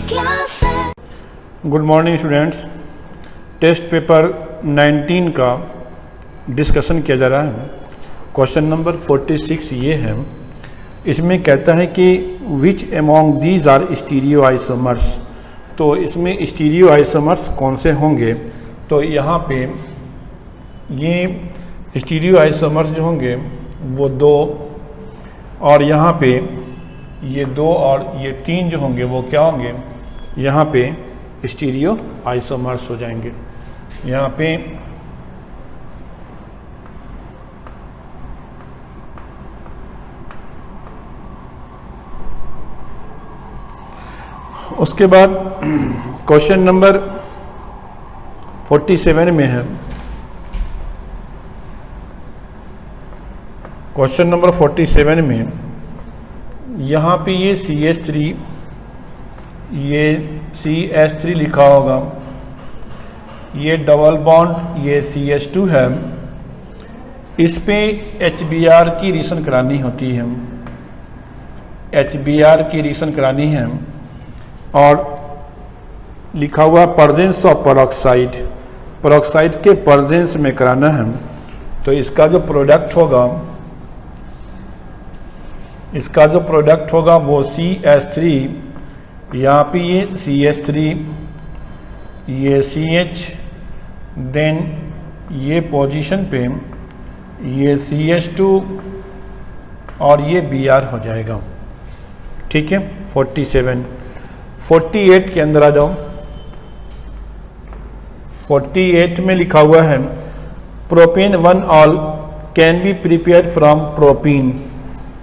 Class है। Good morning students. Test paper 19 का discussion किया जा रहा है। क्वेश्चन नंबर 46 ये है। इसमें कहता है कि which among these are stereo isomers. तो इसमें स्टीरियो आइसोमर्स कौन से होंगे। तो यहाँ पे ये स्टीरियो आइसोमर्स जो होंगे वो दो, और यहाँ पे ये दो और ये तीन जो होंगे वो क्या होंगे, यहाँ पे स्टीरियो आइसोमर्स हो जाएंगे। यहाँ पे उसके बाद क्वेश्चन नंबर 47 में है। क्वेश्चन नंबर 47 में यहाँ पे ये CH3, ये CH3 लिखा होगा, ये डबल बॉन्ड ये CH2 है। इस पे HBr की रिएक्शन करानी होती है, HBr की रिएक्शन करानी है, और लिखा हुआ प्रेजेंस ऑफ पेरोक्साइड, पेरोक्साइड के प्रेजेंस में कराना है। तो इसका जो प्रोडक्ट होगा, इसका जो प्रोडक्ट होगा वो CH3, यहाँ पे ये CH3, ये CH, देन ये पोजीशन पे ये CH2 और ये Br हो जाएगा। ठीक है। 47, 48 के अंदर आ जाओ। 48 में लिखा हुआ है propane 1 all can be prepared from propene.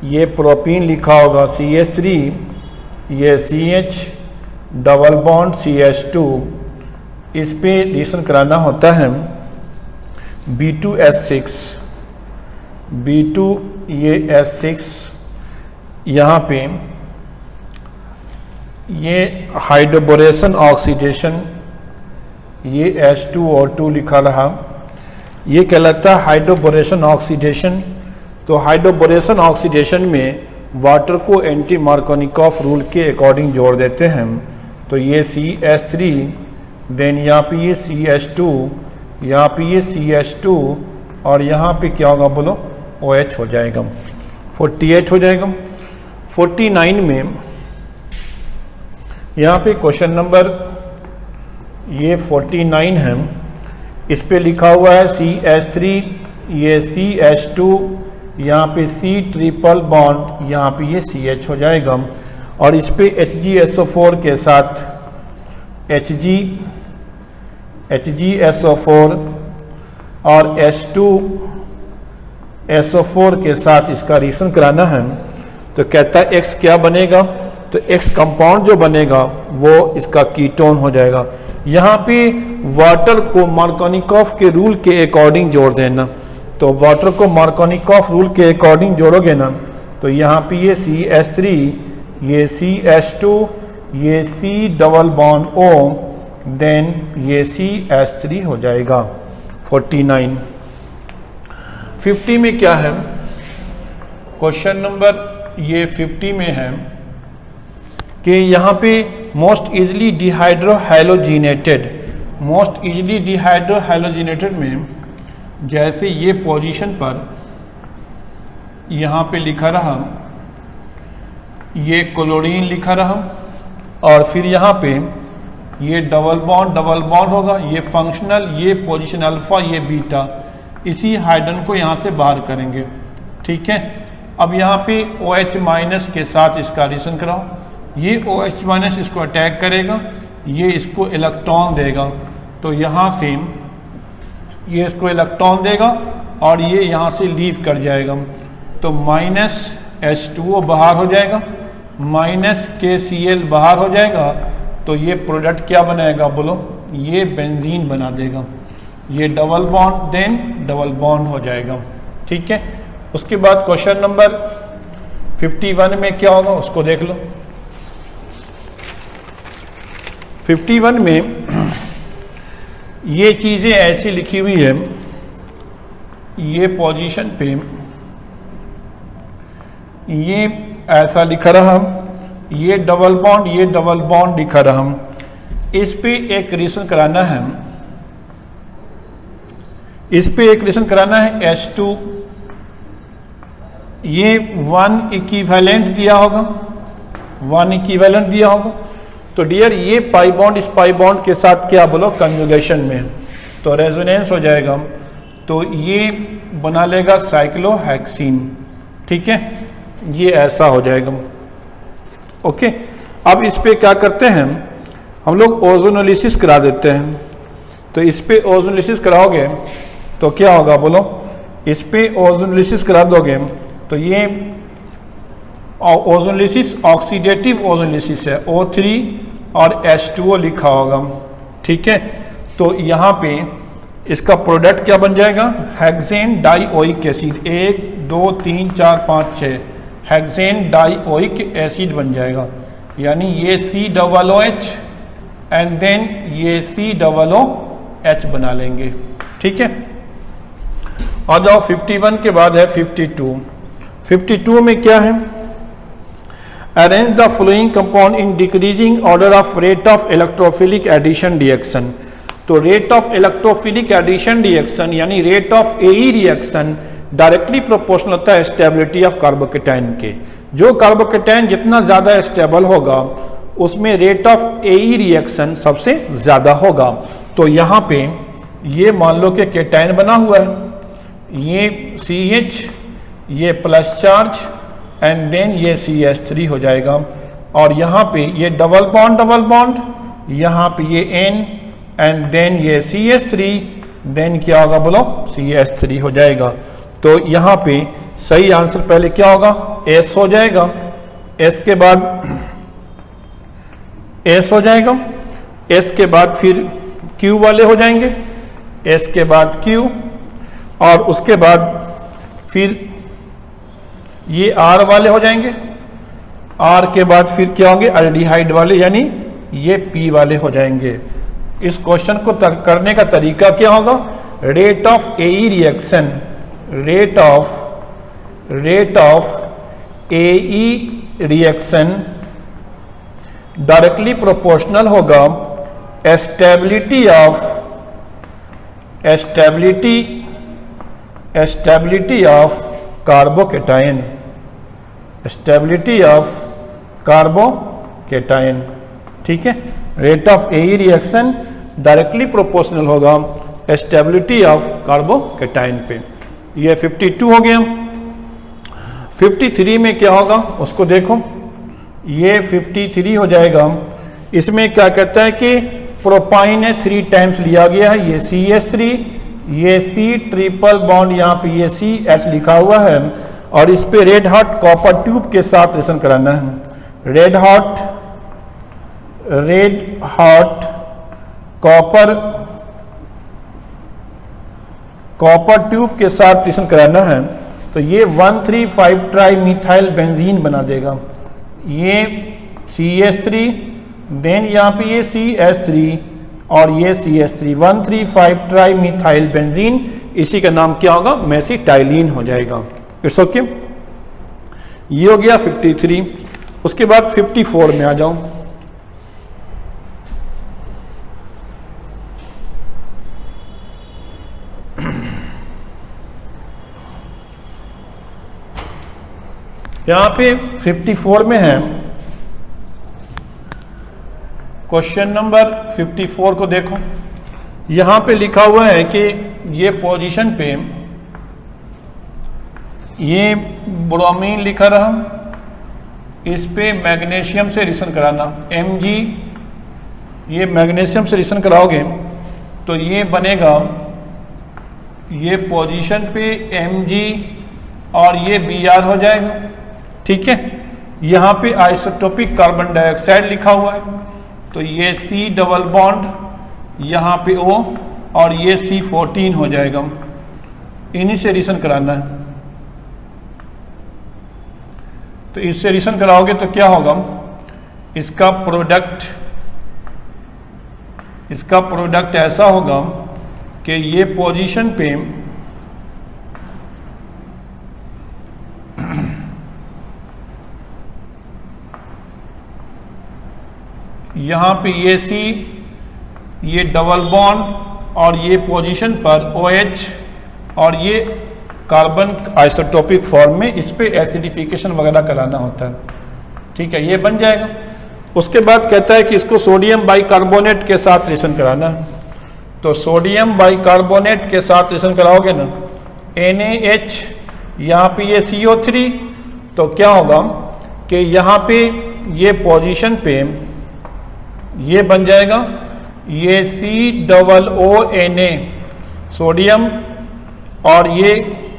ये प्रोपीन लिखा होगा CH3, ये CH, डबल बॉन्ड CH2, इस पे रिएक्शन कराना होता है B2S6, B2 ये S6, यहाँ पे ये हाइड्रोबोरेशन ऑक्सीडेशन, ये H2O2 लिखा रहा, ये कहलाता है हाइड्रोबोरेशन ऑक्सीडेशन। तो हाइड्रोबोरेशन ऑक्सीडेशन में वाटर को एंटी मार्कोनिकॉफ रूल के अकॉर्डिंग जोड़ देते हैं। तो ये CH3, देन यहाँ पे ये CH2, यहाँ पे ये CH2, और यहाँ पे क्या होगा बोलो, OH हो जाएगा। 48 हो जाएगा। 49 में यहाँ पे क्वेश्चन नंबर ये 49 है। इस पे लिखा हुआ है CH3, ये CH2, यहाँ पे C ट्रिपल बॉन्ड, यहाँ पे ये CH हो जाएगा, और इस पे HgSO4 के साथ HgSO4 और H2SO4 के साथ इसका रिएक्शन कराना है। तो कहता है X क्या बनेगा, तो X कंपाउंड जो बनेगा वो इसका कीटोन हो जाएगा। यहाँ पे वाटर को मार्कोनिकॉफ के रूल के अकॉर्डिंग जोड़ देना। तो वाटर को मार्कोनिकॉफ रूल के अकॉर्डिंग जोड़ोगे ना, तो यहाँ पे ये CH3, ये CH2, ये C double bond O, then ये CH3 हो जाएगा। 49। 50 में क्या है, क्वेश्चन नंबर ये 50 में है कि यहाँ पे मोस्ट इजली डिहाइड्रोहैलोजिनेटेड, मोस्ट इजली डिहाइड्रोहैलोजिनेटेड में जैसे ये पोजीशन पर यहाँ पे लिखा रहा, ये क्लोरीन लिखा रहा, और फिर यहाँ पे ये डबल बॉन्ड होगा, ये फंक्शनल, ये पोजीशन अल्फा, ये बीटा, इसी हाइड्रोजन को यहाँ से बाहर करेंगे। ठीक है। अब यहाँ पे OH माइनस के साथ इसका रिएक्शन कराओ, ये OH माइनस इसको अटैक करेगा, ये इसको इलेक्ट्रॉन देगा, तो यहाँ से ये इसको इलेक्ट्रॉन देगा और ये यहाँ से लीव कर जाएगा। तो माइनस H2O बाहर हो जाएगा, माइनस KCl बाहर हो जाएगा, तो ये प्रोडक्ट क्या बनाएगा बोलो, ये बेंजीन बना देगा। ये double bond then double bond हो जाएगा। ठीक है। उसके बाद क्वेश्चन नंबर 51 में क्या होगा उसको देख लो। 51 में ये चीज़ें ऐसी लिखी हुई है, ये पोजीशन पे ये ऐसा लिखा रहा, ये डबल बॉन्ड लिखा रहा हम। इस पे एक रिएक्शन कराना है, इस पे एक रिएक्शन कराना है H2, ये 1 इक्विवेलेंट दिया होगा, 1 इक्विवेलेंट दिया होगा। तो डियर ये पाई बॉन्ड इस पाई बॉन्ड के साथ क्या बोलो कंजुगेशन में, तो रेजोनेंस हो जाएगा, तो ये बना लेगा साइक्लोहेक्सीन। ठीक है, ये ऐसा हो जाएगा। ओके, अब इस पे क्या करते हैं हम लोग ओजोनोलिसिस करा देते हैं। तो इस पे ओजोनोलिसिस कराओगे तो क्या होगा बोलो, इस पे ओजोनोलिसिस करा दोगे तो ये ओजोनोलिसिस ऑक्सीडेटिव ओजोनोलिसिस है, O3 और H2O लिखा होगा। ठीक है, तो यहाँ पे इसका प्रोडक्ट क्या बन जाएगा, hexane dioic acid, 1 2 3 4 5 6 hexane dioic acid बन जाएगा, यानी ये COOH एंड देन ये COOH बना लेंगे। ठीक है, आ जाओ 51 के बाद है 52। 52 में क्या है, arrange the following compound in decreasing order of rate of electrophilic addition reaction. तो rate of electrophilic addition reaction यानी rate of AE reaction directly proportional होता है स्टेबिलिटी ऑफ कार्बोकेटाइन के। जो कार्बोकेटाइन जितना ज्यादा स्टेबल होगा उसमें रेट ऑफ AE रिएक्शन सबसे ज्यादा होगा। तो यहाँ पे ये मान लो कि केटाइन बना हुआ है, ये CH, ये प्लस चार्ज एंड देन ये CH3 हो जाएगा, और यहाँ पे ये डबल बॉन्ड, यहाँ पे ये N एंड देन ये CH3, देन क्या होगा बोलो CH3 हो जाएगा। तो यहाँ पे सही आंसर पहले क्या होगा, S हो जाएगा, S के बाद S हो जाएगा, S के बाद फिर Q वाले हो जाएंगे, S के बाद Q, और उसके बाद फिर ये R वाले हो जाएंगे, R के बाद फिर क्या होंगे अल्डिहाइड वाले, यानी ये P वाले हो जाएंगे। इस क्वेश्चन को करने का तरीका क्या होगा, rate of AE reaction, rate of AE reaction directly proportional होगा stability of carbocation, stability of carbocation. ठीक है, rate of AE reaction directly proportional होगा स्टेबिलिटी ऑफ कार्बोकेटाइन पे। ये 52 हो गया। 53 में क्या होगा उसको देखो, ये 53 हो जाएगा। इसमें क्या कहता है कि प्रोपाइन है 3 टाइम्स लिया गया है, ये CH3, ये C ट्रिपल बॉन्ड, यहाँ पे ये CH लिखा हुआ है, और इस पे रेड हॉट कॉपर ट्यूब के साथ रिएक्शन कराना है। रेड हॉट कॉपर ट्यूब के साथ रिएक्शन कराना है, तो ये 1,3,5 ट्राई मिथाइल बेंजीन बना देगा। ये CH3, देन यहाँ पे ये CH3 और ये CH3, 1,3,5 ट्राई मिथाइल बेंजीन, इसी का नाम क्या होगा, मेसिटाइलिन हो जाएगा। इट्स ओके, ये हो गया 53। उसके बाद 54 में आ जाओ। यहां पे 54 में है, क्वेश्चन नंबर 54 को देखो। यहां पे लिखा हुआ है कि ये पोजीशन पे ये ब्रोमीन लिखा रहा, इस पे मैग्नीशियम से रिएक्शन कराना, Mg, ये मैग्नीशियम से रिएक्शन कराओगे तो ये बनेगा, ये पोजीशन पे Mg और ये Br हो जाएगा। ठीक है, यहाँ पे आइसोटोपिक कार्बन डाइऑक्साइड लिखा हुआ है, तो ये C डबल बॉन्ड, यहाँ पे O और ये C14 हो जाएगा। इन्हीं से रिएक्शन कराना है, तो इससे रिएक्शन कराओगे तो क्या होगा, इसका प्रोडक्ट ऐसा होगा कि ये पोजीशन पे यहाँ पे ये C, ये डबल बॉन्ड और ये पोजीशन पर OH और ये कार्बन आइसोटोपिक फॉर्म में इस पे एसिडिफिकेशन वगैरह कराना होता है। ठीक है, ये बन जाएगा। उसके बाद कहता है कि इसको सोडियम बाइकार्बोनेट के साथ रिएक्शन कराना है। तो सोडियम बाइकार्बोनेट के साथ रिएक्शन कराओगे ना, NaH, यहाँ पे ये CO3, तो क्या होगा कि यहाँ पे ये पोजीशन पे ये बन जाएगा, ये COONA सोडियम और ये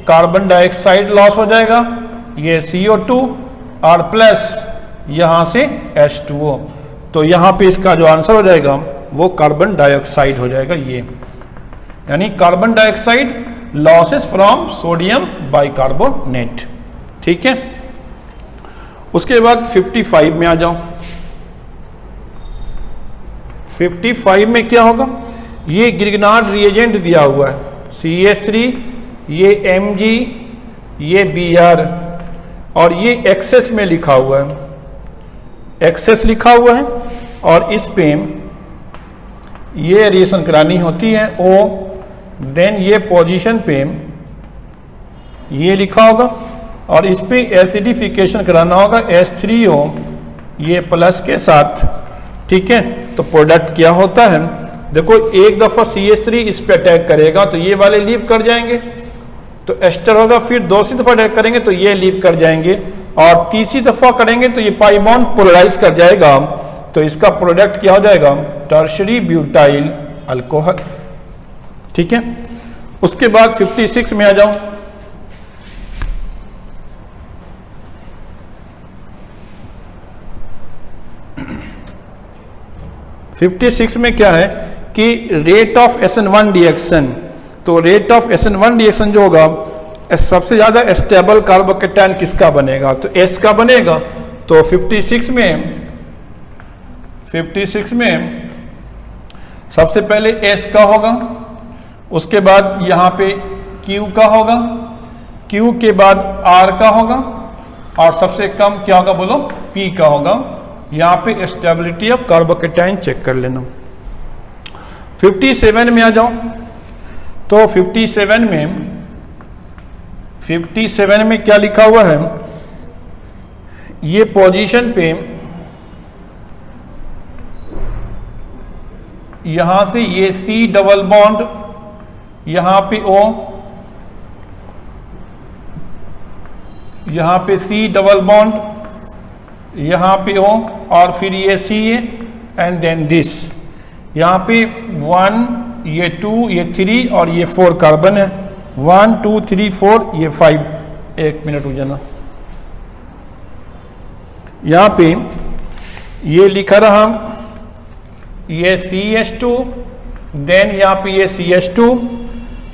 कार्बन डाइऑक्साइड लॉस हो जाएगा, ये CO2 और प्लस यहाँ से H2O। तो यहाँ पे इसका जो आंसर हो जाएगा वो कार्बन डाइऑक्साइड हो जाएगा, ये यानी carbon dioxide losses from sodium bicarbonate. ठीक है, उसके बाद 55 में आ जाओ। 55 में क्या होगा, ये ग्रिग्नार्ड रिएजेंट दिया हुआ है, CH3, ये Mg, ये Br और ये एक्सेस में लिखा हुआ है, एक्सेस लिखा हुआ है और इस पे ये रिएक्शन करानी होती है O, देन ये पोजीशन पे ये लिखा होगा और इस पे एसिडिफिकेशन कराना होगा H3O ये प्लस के साथ। ठीक है, तो प्रोडक्ट क्या होता है, देखो एक दफा CH3 इस पे अटैक करेगा तो ये वाले लीव कर जाएंगे, तो एस्टर होगा, फिर दूसरी दफा अटैक करेंगे तो ये लीव कर जाएंगे और तीसरी दफा करेंगे तो ये पाई बॉन्ड पोलराइज कर जाएगा। तो इसका प्रोडक्ट क्या हो जाएगा, टर्शरी ब्यूटाइल अल्कोहल। ठीक है, उसके बाद 56 में आ जाओ। 56 में क्या है कि रेट ऑफ SN1 रिएक्शन, तो रेट ऑफ SN1 रिएक्शन जो होगा, सबसे ज्यादा स्टेबल कार्बोकेटायन किसका बनेगा, तो S का बनेगा। तो 56 में सबसे पहले S का होगा, उसके बाद यहाँ पे Q का होगा, Q के बाद R का होगा और सबसे कम क्या होगा बोलो, P का होगा। यहाँ पे स्टेबिलिटी ऑफ कार्बोकेटायन चेक कर लेना। 57 में आ जाओ। तो 57 में क्या लिखा हुआ है, ये पोजीशन पे यहां से ये C डबल बॉन्ड, यहां पे O, यहां पे C डबल बॉन्ड, यहां पे O और फिर ये C एंड देन दिस, यहां पे 1, ये 2, ये 3 और ये 4 कार्बन है। 1 2 3 4 ये 5। एक मिनट रुक जाना, यहां पे ये लिखा रहा ये CH2, देन यहां पे ये CH2,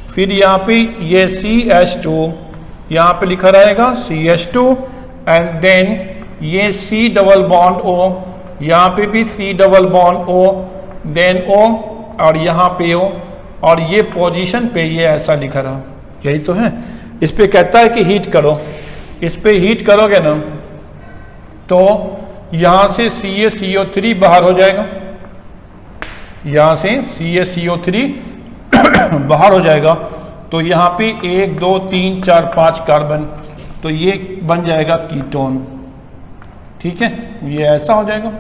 फिर यहां पे ये CH2, यहां पे लिखा रहेगा CH2 एंड देन ये C डबल बॉन्ड O, यहां पे भी C double bond O, then O और यहां पे O और ये पोजीशन पे ये ऐसा लिखा रहा, यही तो है। इस पे कहता है कि हीट करो, इस पे हीट करोगे ना तो यहां से CaCO3 बाहर हो जाएगा, यहां से CaCO3 बाहर हो जाएगा। तो यहां पे 1 2 3 4 5 कार्बन, तो ये बन जाएगा कीटोन। ठीक है, ये ऐसा हो जाएगा।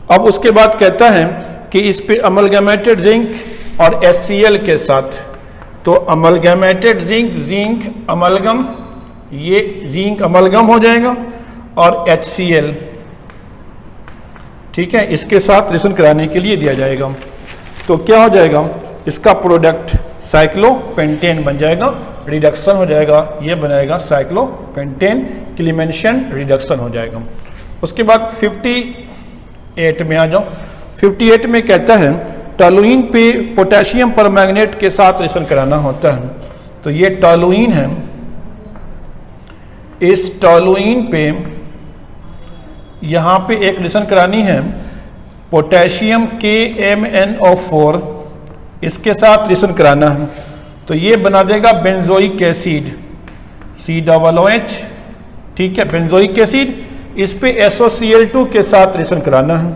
अब उसके बाद कहता है कि इस पे अमलगमेटेड जिंक और HCl के साथ, तो अमलगमेटेड जिंक, जिंक अमलगम, ये जिंक अमलगम हो जाएगा और HCl, ठीक है, इसके साथ रिएक्शन कराने के लिए दिया जाएगा। तो क्या हो जाएगा, इसका प्रोडक्ट साइक्लोपेंटेन बन जाएगा, रिडक्शन हो जाएगा, ये बनाएगा साइक्लोपेंटेन, क्लीमेंशियन रिडक्शन हो जाएगा। उसके बाद 58 में आ जाओ। 58 में कहता है टॉलुइन पे पोटेशियम परमैंगनेट के साथ रिएक्शन कराना होता है। तो ये टॉलुइन है, इस टॉलुइन पे यहां पे एक रिएक्शन करानी है पोटेशियम KMnO4, इसके साथ रिएक्शन कराना है। तो ये बना देगा बेंजोइक एसिड, COOH, ठीक है, बेंजोइक एसिड। इस पे SOCl2 के साथ रिएक्शन कराना है।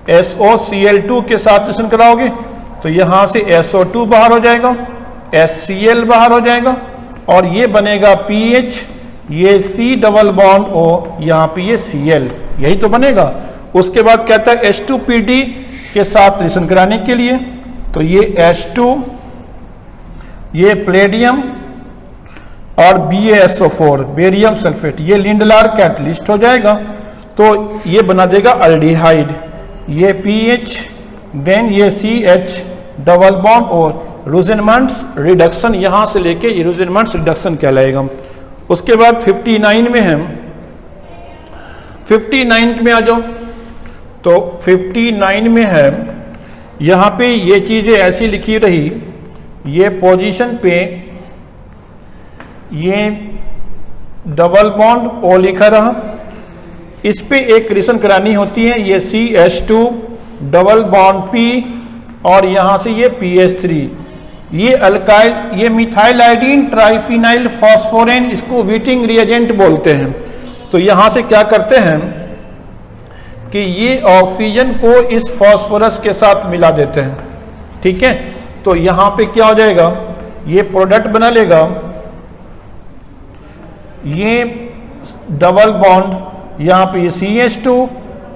SOCl2 के साथ रिएक्शन कराओगे तो यहां से SO2 बाहर हो जाएगा, HCl बाहर हो जाएगा और ये बनेगा PH, ये C डबल बॉन्ड O, यहां पे ये Cl, यही तो बनेगा। उसके बाद कहता है H2PD के साथ रिएक्शन कराने के लिए तो ये H2, ये प्लेडियम और BaSO4 बेरियम सल्फेट, ये लिंडलार कैटलिस्ट हो जाएगा तो ये बना देगा अल्डिहाइड, ये PH, देन ये CH डबल बॉन्ड और रूजेनमंड्स रिडक्शन, यहां से लेके ये रूजेनमंड्स रिडक्शन कहलाएगा। उसके बाद 59 में है, 59 में आ जाओ तो 59 में है, यहां पे ये चीजें ऐसी लिखी रही, ये पोजीशन पे ये डबल बॉन्ड O लिखा रहा, इस पे एक रिएक्शन करानी होती है, ये CH2 डबल बॉन्ड P और यहां से ये PH3, ये अल्काइल, ये मिथाइल आयोडीन ट्राइफिनाइल फॉस्फोरेन, इसको व्हीटिंग रिएजेंट बोलते हैं। तो यहां से क्या करते हैं कि ये ऑक्सीजन को इस फॉस्फोरस के साथ मिला देते हैं, ठीक है। तो यहां पे क्या हो जाएगा, ये प्रोडक्ट बना लेगा, ये डबल बॉन्ड यहां पे ये CH2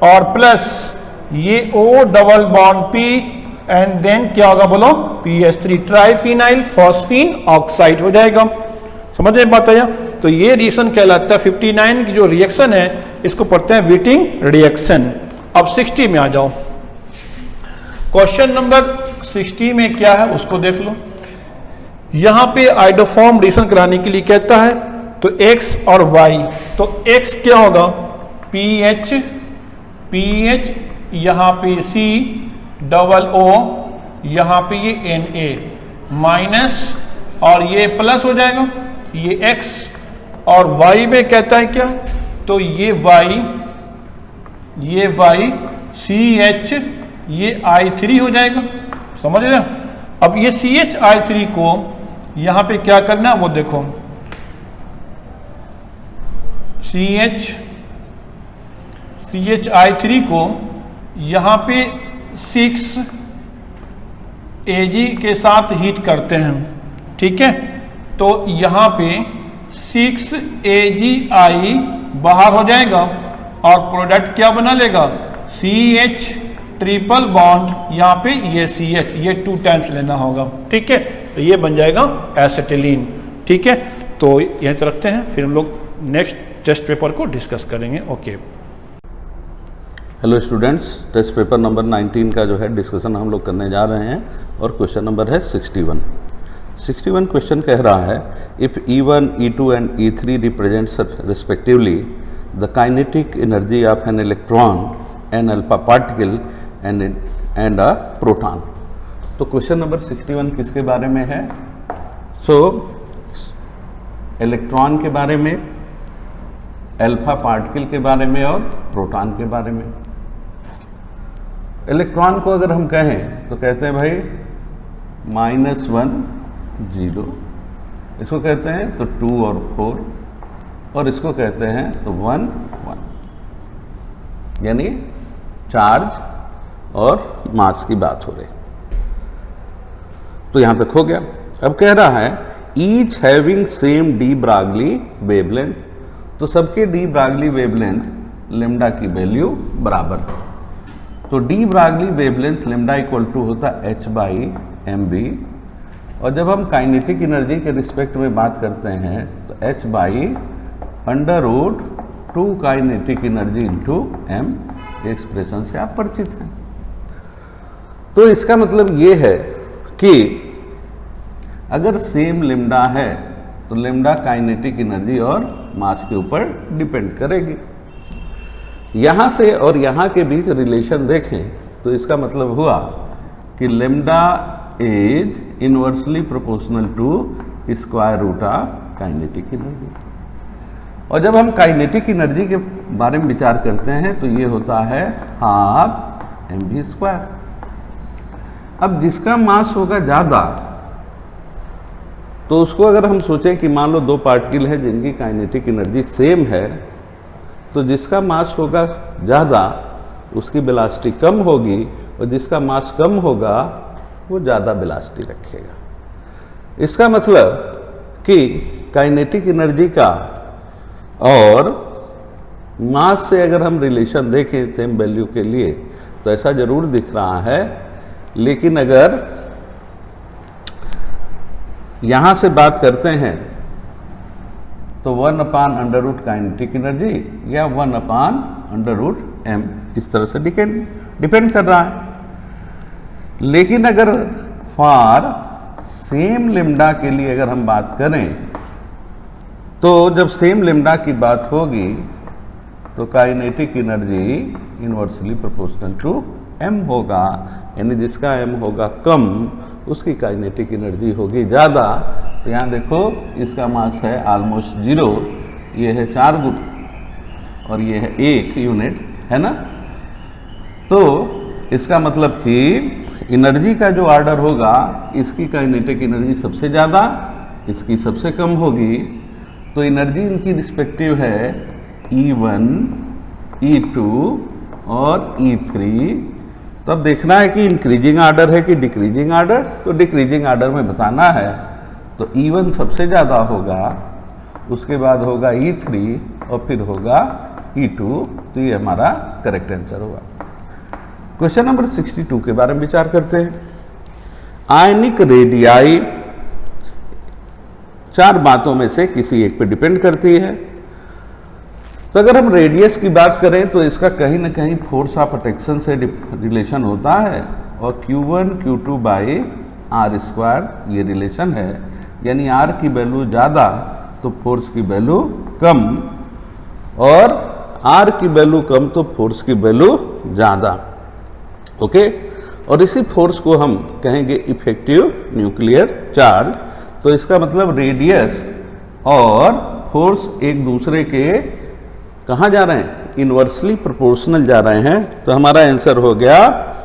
और प्लस ये O double bond P and then क्या होगा बोलो, PH3 ट्राइफिनाइल फॉस्फीन ऑक्साइड हो जाएगा। समझ में बात आया? तो ये रिएक्शन कहलाता है, 59 की जो रिएक्शन है इसको पढ़ते हैं व्हीटिंग रिएक्शन। अब 60 में आ जाओ, क्वेश्चन नंबर 60 में क्या है उसको देख लो। यहां पे आइडोफॉर्म रिएक्शन कराने के लिए कहता है तो X और Y, तो X क्या होगा, PH, यहां पे C डबल O, यहां पे ये Na माइनस और ये प्लस हो जाएगा, ये X और Y में कहता है क्या, तो ये Y CH, ये I3 हो जाएगा। समझ रहे हो? अब ये CH I3 को यहां पे क्या करना है वो देखो, CH I3 को यहां पे 6 Ag के साथ हीट करते हैं, ठीक है। तो यहां पे 6 AgI बाहर हो जाएगा और प्रोडक्ट क्या बना लेगा, CH ट्रिपल बॉन्ड, यहां पे ये CH, ये 2 टाइम्स लेना होगा, ठीक है। तो ये बन जाएगा एसिटिलीन, ठीक है। तो यहीं तक रखते हैं, फिर हम लोग नेक्स्ट टेस्ट पेपर को डिस्कस करेंगे। Okay, hello students, test paper number 19 का जो है डिस्कशन हम लोग करने जा रहे हैं और क्वेश्चन नंबर है 61 क्वेश्चन कह रहा है, if E1, E2 and E3 represents respectively the kinetic energy of an electron, an alpha particle and a proton. तो क्वेश्चन नंबर 61 किसके बारे में है, इलेक्ट्रॉन के बारे में, अल्फा पार्टिकल के बारे में और प्रोटॉन के बारे में। इलेक्ट्रॉन को अगर हम कहें तो कहते हैं भाई -1 0, इसको कहते हैं तो 2 और 4, और इसको कहते हैं तो 1 1, यानी चार्ज और मास की बात हो रही। तो यहां तक हो गया। अब कह रहा है each having same de Broglie wavelength, तो सबके डी ब्रागली वेवलेंथ लेमडा की वैल्यू बराबर। तो de Broglie wavelength lambda equal to होता h/mv, और जब हम काइनेटिक एनर्जी के रिस्पेक्ट में बात करते हैं तो h/√2 kinetic energy into m, expression से आप परिचित हैं। तो इसका मतलब ये है कि अगर सेम लेमडा है तो लेमडा काइनेटिक एनर्जी और मास के ऊपर डिपेंड करेगी। यहाँ से और यहाँ के बीच रिलेशन देखें तो इसका मतलब हुआ कि lambda is inversely proportional to square root of kinetic energy. और जब हम काइनेटिक एनर्जी के बारे में विचार करते हैं तो ये होता है 12 mv²। अब जिसका मास होगा ज़्यादा, तो उसको अगर हम सोचें कि मान लो 2 पार्टिकल है जिनकी काइनेटिक एनर्जी सेम है, तो जिसका मास होगा ज़्यादा उसकी वेलोसिटी कम होगी और जिसका मास कम होगा वो ज़्यादा वेलोसिटी रखेगा। इसका मतलब कि काइनेटिक एनर्जी का और मास से अगर हम रिलेशन देखें सेम वैल्यू के लिए तो ऐसा जरूर दिख रहा है, लेकिन अगर यहां से बात करते हैं तो 1/√ काइनेटिक एनर्जी या 1/√m इस तरह से डिपेंड कर रहा है। लेकिन अगर फॉर सेम लेम्डा के लिए अगर हम बात करें तो जब सेम लेम्डा की बात होगी तो kinetic energy inversely proportional to m होगा, यानी जिसका m होगा कम उसकी काइनेटिक एनर्जी होगी ज़्यादा। तो यहाँ देखो इसका मास है ऑलमोस्ट 0, ये है 4 गुना और ये है 1 यूनिट, है ना। तो इसका मतलब कि एनर्जी का जो ऑर्डर होगा इसकी काइनेटिक एनर्जी सबसे ज़्यादा, इसकी सबसे कम होगी। तो एनर्जी इनकी रिस्पेक्टिव है E1, E2 और E3। तो अब देखना है कि इंक्रीजिंग ऑर्डर है कि डिक्रीजिंग ऑर्डर, तो डिक्रीजिंग ऑर्डर में बताना है। तो E1 सबसे ज़्यादा होगा, उसके बाद होगा E3 और फिर होगा E2। तो ये हमारा करेक्ट आंसर होगा। क्वेश्चन नंबर 62 के बारे में विचार करते हैं। आयनिक रेडियाई 4 बातों में से किसी एक पे डिपेंड करती है। तो अगर हम रेडियस की बात करें तो इसका कहीं ना कहीं फोर्स ऑफ अट्रैक्शन से रिलेशन होता है और Q1 Q2 बाई r² ये रिलेशन है, यानी r की वैल्यू ज़्यादा तो फोर्स की वैल्यू कम और r की वैल्यू कम तो फोर्स की वैल्यू ज़्यादा। ओके, और इसी फोर्स को हम कहेंगे इफेक्टिव न्यूक्लियर चार्ज। तो इसका मतलब रेडियस और फोर्स एक दूसरे के कहाँ जा रहे हैं, इनवर्सली प्रोपोर्शनल जा रहे हैं। तो हमारा आंसर हो गया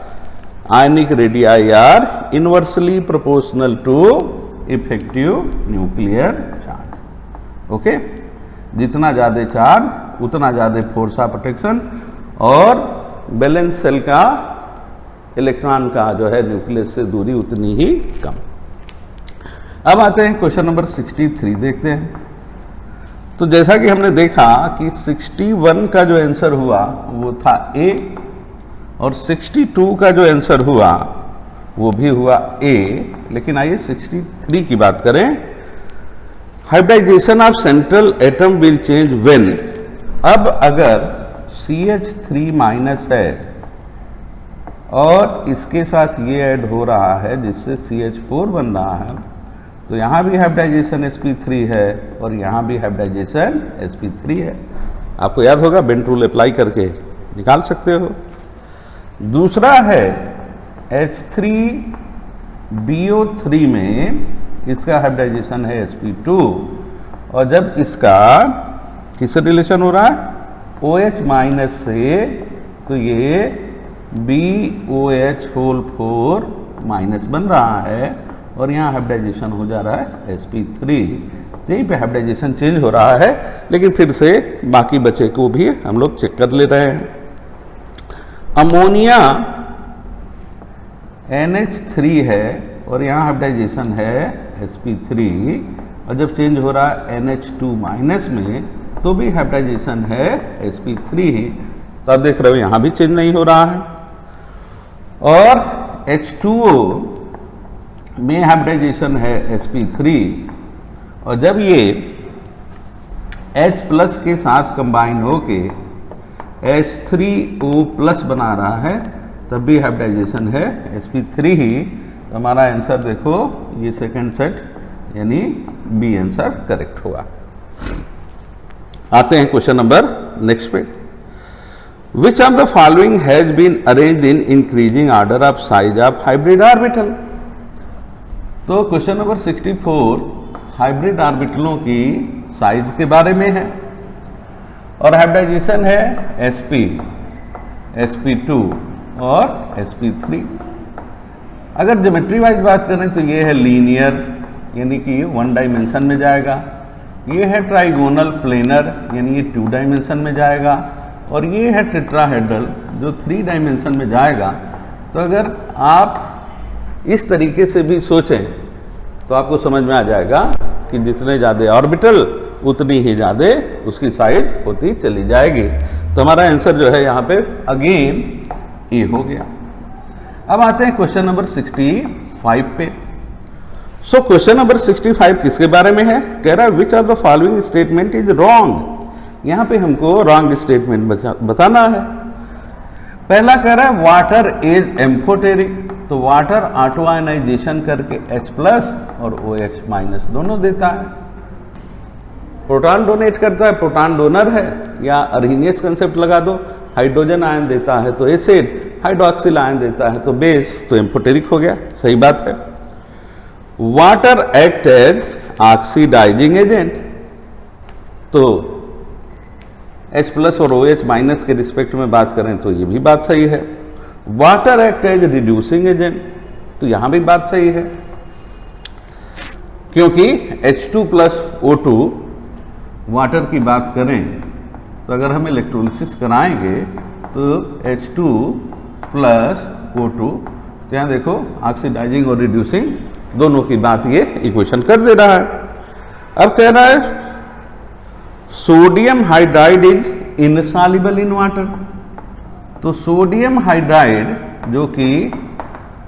ionic radii are inversely proportional to effective nuclear charge. Okay, जितना ज़्यादा चार्ज उतना ज़्यादा फोर्स ऑफ अट्रैक्शन और बैलेंस सेल का इलेक्ट्रॉन का जो है न्यूक्लियस से दूरी उतनी ही कम। अब आते हैं क्वेश्चन नंबर 63 देखते हैं। तो जैसा कि हमने देखा कि 61 का जो आंसर हुआ वो था A और 62 का जो आंसर हुआ वो भी हुआ A। लेकिन आइए 63 की बात करें। Hybridization of central atom will change when. अब अगर CH3- है और इसके साथ ये ऐड हो रहा है जिससे CH4 बन रहा है, तो यहाँ भी हाइब्रिडाइजेशन sp3 है और यहाँ भी हाइब्रिडाइजेशन sp3 है। आपको याद होगा बेंट रूल अप्लाई करके निकाल सकते हो। दूसरा है H3BO3 में इसका हाइब्रिडाइजेशन है sp2 और जब इसका किससे रिलेशन हो रहा है OH- से, तो ये BOH4- बन रहा है और यहाँ हाइब्रिडाइजेशन हो जा रहा है sp3। यहीं पे हाइब्रिडाइजेशन चेंज हो रहा है, लेकिन फिर से बाकी बचे को भी हम लोग चेक कर ले रहे हैं। अमोनिया NH3 है और यहाँ हाइब्रिडाइजेशन है sp3 और जब चेंज हो रहा है NH2- में तो भी हाइब्रिडाइजेशन है sp3। तो आप देख रहे हो यहाँ भी चेंज नहीं हो रहा है। और H2O में हाइब्रिडाइजेशन है sp3 और जब ये H+ के साथ कंबाइन होके H3O+ बना रहा है तब भी हाइब्रिडाइजेशन है sp3 ही। तो हमारा आंसर देखो ये सेकंड सेट यानी बी आंसर करेक्ट होगा। आते हैं क्वेश्चन नंबर नेक्स्ट पे। Which of the following has been arranged in increasing order of size of hybrid orbital? तो क्वेश्चन नंबर 64 हाइब्रिड ऑर्बिटलों की साइज के बारे में है और हाइब्रिडाइजेशन है sp, sp2 और sp3। अगर ज्योमेट्री वाइज बात करें तो ये है लीनियर यानी कि 1 डायमेंशन में जाएगा, ये है ट्राइगोनल प्लेनर यानी ये 2 डायमेंशन में जाएगा और ये है टेट्राहेड्रल जो 3 डायमेंशन में जाएगा, तो अगर आप इस तरीके से भी सोचें तो आपको समझ में आ जाएगा कि जितने ज़्यादा ऑर्बिटल उतनी ही ज़्यादा उसकी साइज होती चली जाएगी। तो हमारा आंसर जो है यहाँ पे अगेन ए हो गया। अब आते हैं क्वेश्चन नंबर 65 पे। सो क्वेश्चन नंबर 65 किसके बारे में है? कह रहा है which are the following statement is wrong. यहाँ पे हमको रॉन्ग स्टेटमेंट बताना है। पहला कह रहा है वाटर इज एम्फोटेरिक, तो वाटर ऑटो आयनाइजेशन करके H+ और OH- दोनों देता है। प्रोटॉन डोनेट करता है, प्रोटॉन डोनर है, या अर्हीनियस कंसेप्ट लगा दो, हाइड्रोजन आयन देता है तो एसिड, हाइड्रोक्सिल आयन देता है तो बेस, तो एम्फोटेरिक हो गया, सही बात है। Water act as oxidizing agent, तो H+ और OH- के रिस्पेक्ट में बात करें तो ये भी बात सही है। Water act as reducing agent, तो यहां भी बात सही है, क्योंकि H2+ O2 वाटर की बात करें तो अगर हम इलेक्ट्रोलिसिस कराएंगे तो H2+ O2, तो यहाँ देखो ऑक्सीडाइजिंग और रिड्यूसिंग दोनों की बात ये इक्वेशन कर दे रहा है। अब कह रहा है sodium hydride is insoluble in water, तो सोडियम हाइड्राइड जो कि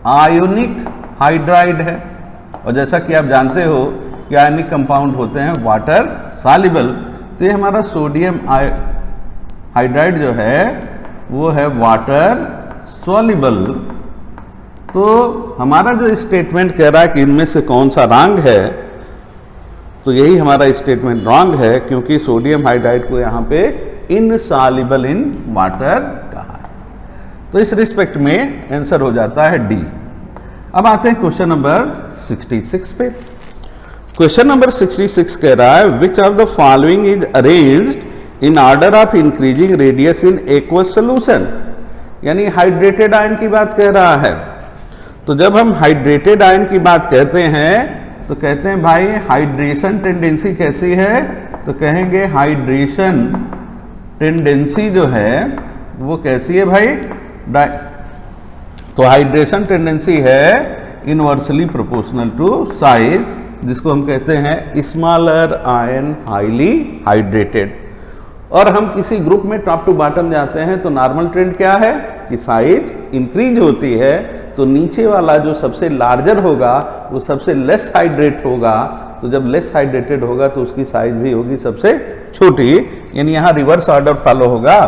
आयोनिक हाइड्राइड है, और जैसा कि आप जानते हो कि आयनिक कंपाउंड होते हैं वाटर सॉल्युबल, तो ये हमारा सोडियम हाइड्राइड जो है वो है वाटर सॉल्युबल। तो हमारा जो स्टेटमेंट कह रहा है कि इनमें से कौन सा रॉन्ग है, तो यही हमारा स्टेटमेंट रॉन्ग है, क्योंकि सोडियम हाइड्राइड को यहाँ पे इनसॉल्युबल इन वाटर कहा है। तो इस रिस्पेक्ट में आंसर हो जाता है डी। अब आते हैं क्वेश्चन नंबर 66 पे। क्वेश्चन नंबर 66 कह रहा है which are the following is arranged in order of increasing radius in aqueous solution, यानी हाइड्रेटेड आयन की बात कह रहा है। तो जब हम हाइड्रेटेड आयन की बात कहते हैं तो कहते हैं भाई हाइड्रेशन टेंडेंसी कैसी है, तो कहेंगे हाइड्रेशन टेंडेंसी जो है वो कैसी है भाई, तो हाइड्रेशन टेंडेंसी है इनवर्सली प्रोपोर्शनल टू साइज, जिसको हम कहते हैं स्मॉलर आयन हाईली हाइड्रेटेड। और हम किसी ग्रुप में टॉप टू बॉटम जाते हैं तो नॉर्मल ट्रेंड क्या है कि साइज इंक्रीज होती है, तो नीचे वाला जो सबसे लार्जर होगा वो सबसे लेस हाइड्रेट होगा, तो जब लेस हाइड्रेटेड होगा तो उसकी साइज भी होगी सबसे छोटी, यानी यहाँ रिवर्स ऑर्डर फॉलो होगा।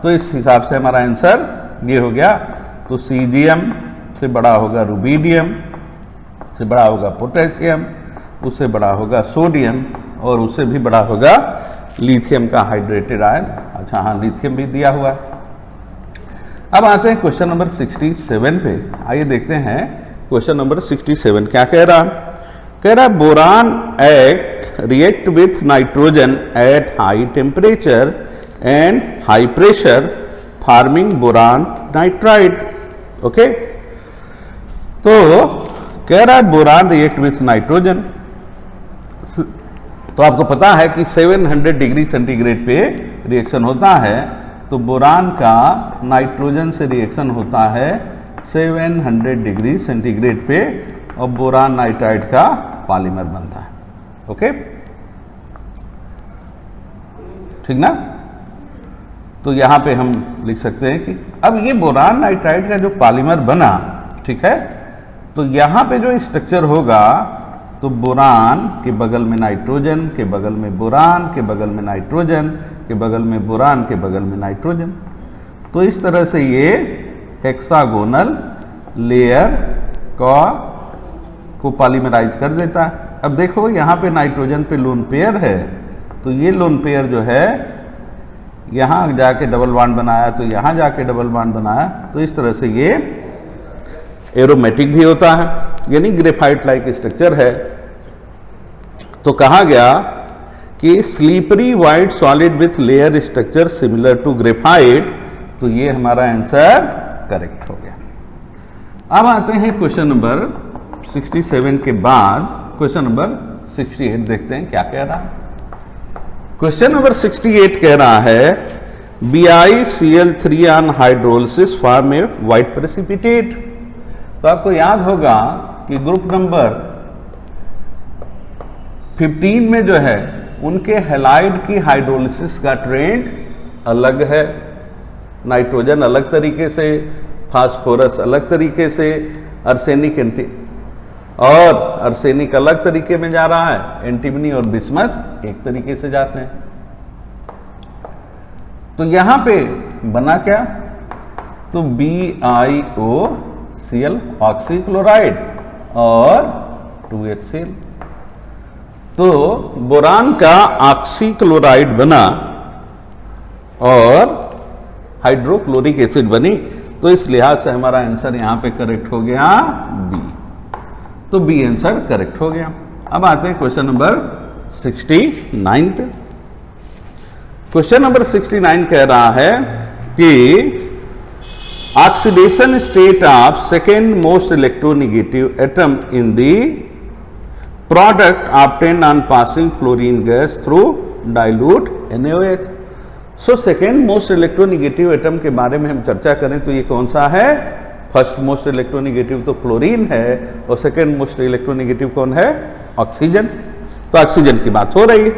तो इस हिसाब से हमारा आंसर ये हो गया। तो सीजियम से बड़ा होगा रुबीडियम, से बड़ा होगा पोटेशियम, उससे बड़ा होगा सोडियम, और उससे भी बड़ा होगा लिथियम का हाइड्रेटेड आयन। अच्छा हाँ, लिथियम भी दिया हुआ है। अब आते हैं क्वेश्चन नंबर 67 पे। आइए देखते हैं क्वेश्चन नंबर 67 क्या कह रहा है। कह रहा है boron react with nitrogen at high temperature and high pressure forming boron nitride. Okay, तो कह रहा है बोरान रिएक्ट विथ नाइट्रोजन, तो आपको पता है कि 700 डिग्री सेंटीग्रेड पे रिएक्शन होता है, तो बोरान का नाइट्रोजन से रिएक्शन होता है 700 डिग्री सेंटीग्रेड पे, और बोरान नाइट्राइड का पॉलीमर बनता है। ओके, ठीक ना। तो यहां पे हम लिख सकते हैं कि अब ये बोरान नाइट्राइड का जो पॉलीमर बना, ठीक है, तो यहां पे जो स्ट्रक्चर होगा तो बोरान के बगल में नाइट्रोजन, के बगल में बोरान, के बगल में नाइट्रोजन, के बगल में बोरान, के बगल में नाइट्रोजन, तो इस तरह से ये हेक्सागोनल लेयर को पॉलीमराइज कर देता है। अब देखो यहाँ पे नाइट्रोजन पे लोन पेयर है, तो ये लोन पेयर जो है यहाँ जाके डबल बॉन्ड बनाया, तो यहाँ जाके डबल बॉन्ड बनाया, तो इस तरह से ये एरोमेटिक भी होता है, यानी ग्रेफाइट लाइक स्ट्रक्चर है। तो कहा गया कि slippery white solid with layer structure similar to graphite, तो ये हमारा आंसर करेक्ट हो गया। अब आते हैं क्वेश्चन नंबर 67 के बाद क्वेश्चन नंबर 68 देखते हैं क्या कह रहा है। क्वेश्चन नंबर 68 कह रहा है BiCl3 on hydrolysis form a white precipitate. तो आपको याद होगा कि ग्रुप नंबर 15 में जो है उनके हैलाइड की हाइड्रोलिसिस का ट्रेंड अलग है, नाइट्रोजन अलग तरीके से, फास्फोरस अलग तरीके से, अर्सेनिक अलग तरीके में जा रहा है, एंटीमनी और बिस्मथ एक तरीके से जाते हैं। तो यहां पे बना क्या, तो BiOCl ऑक्सीक्लोराइड और 2HCl। तो बोरान का ऑक्सीक्लोराइड बना और हाइड्रोक्लोरिक एसिड बनी। तो इस लिहाज से हमारा आंसर यहां पे करेक्ट हो गया बी। तो बी आंसर करेक्ट हो गया। अब आते हैं क्वेश्चन नंबर 69 पे। क्वेश्चन नंबर 69 कह रहा है कि oxidation state of second most electronegative atom in the product obtain on passing fluorine gas through dilute NaOH। So second most electronegative atom के बारे में हम चर्चा करें तो ये कौन सा है, फर्स्ट मोस्ट इलेक्ट्रोनेगेटिव तो फ्लोरीन है और सेकेंड मोस्ट इलेक्ट्रोनेगेटिव कौन है, ऑक्सीजन। तो ऑक्सीजन की बात हो रही है,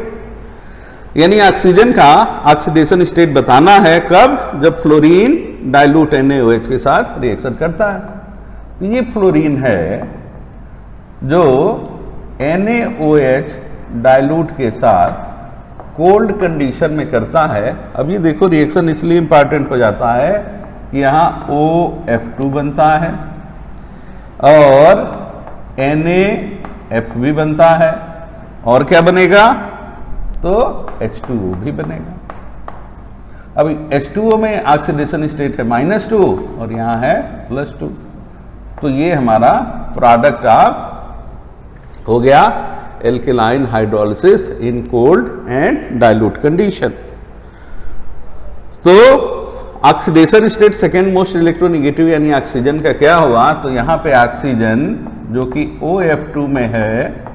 यानी ऑक्सीजन का ऑक्सीडेशन स्टेट बताना है कब, जब फ्लोरीन डाइल्यूट NaOH के साथ रिएक्शन करता है। तो ये फ्लोरीन है जो NaOH डाइल्यूट के साथ कोल्ड कंडीशन में करता है। अब ये देखो रिएक्शन इसलिए इंपॉर्टेंट हो जाता है कि यहाँ OF2 बनता है और NaF भी बनता है और क्या बनेगा, तो H2O भी बनेगा। अब H2O में ऑक्सीडेशन स्टेट है -2 और यहाँ है +2। तो ये हमारा प्रोडक्ट ऑफ हो गया alkaline hydrolysis in cold and dilute condition. तो oxidation state second most electronegative यानी ऑक्सीजन का क्या हुआ, तो यहां पे ऑक्सीजन जो कि OF2 में है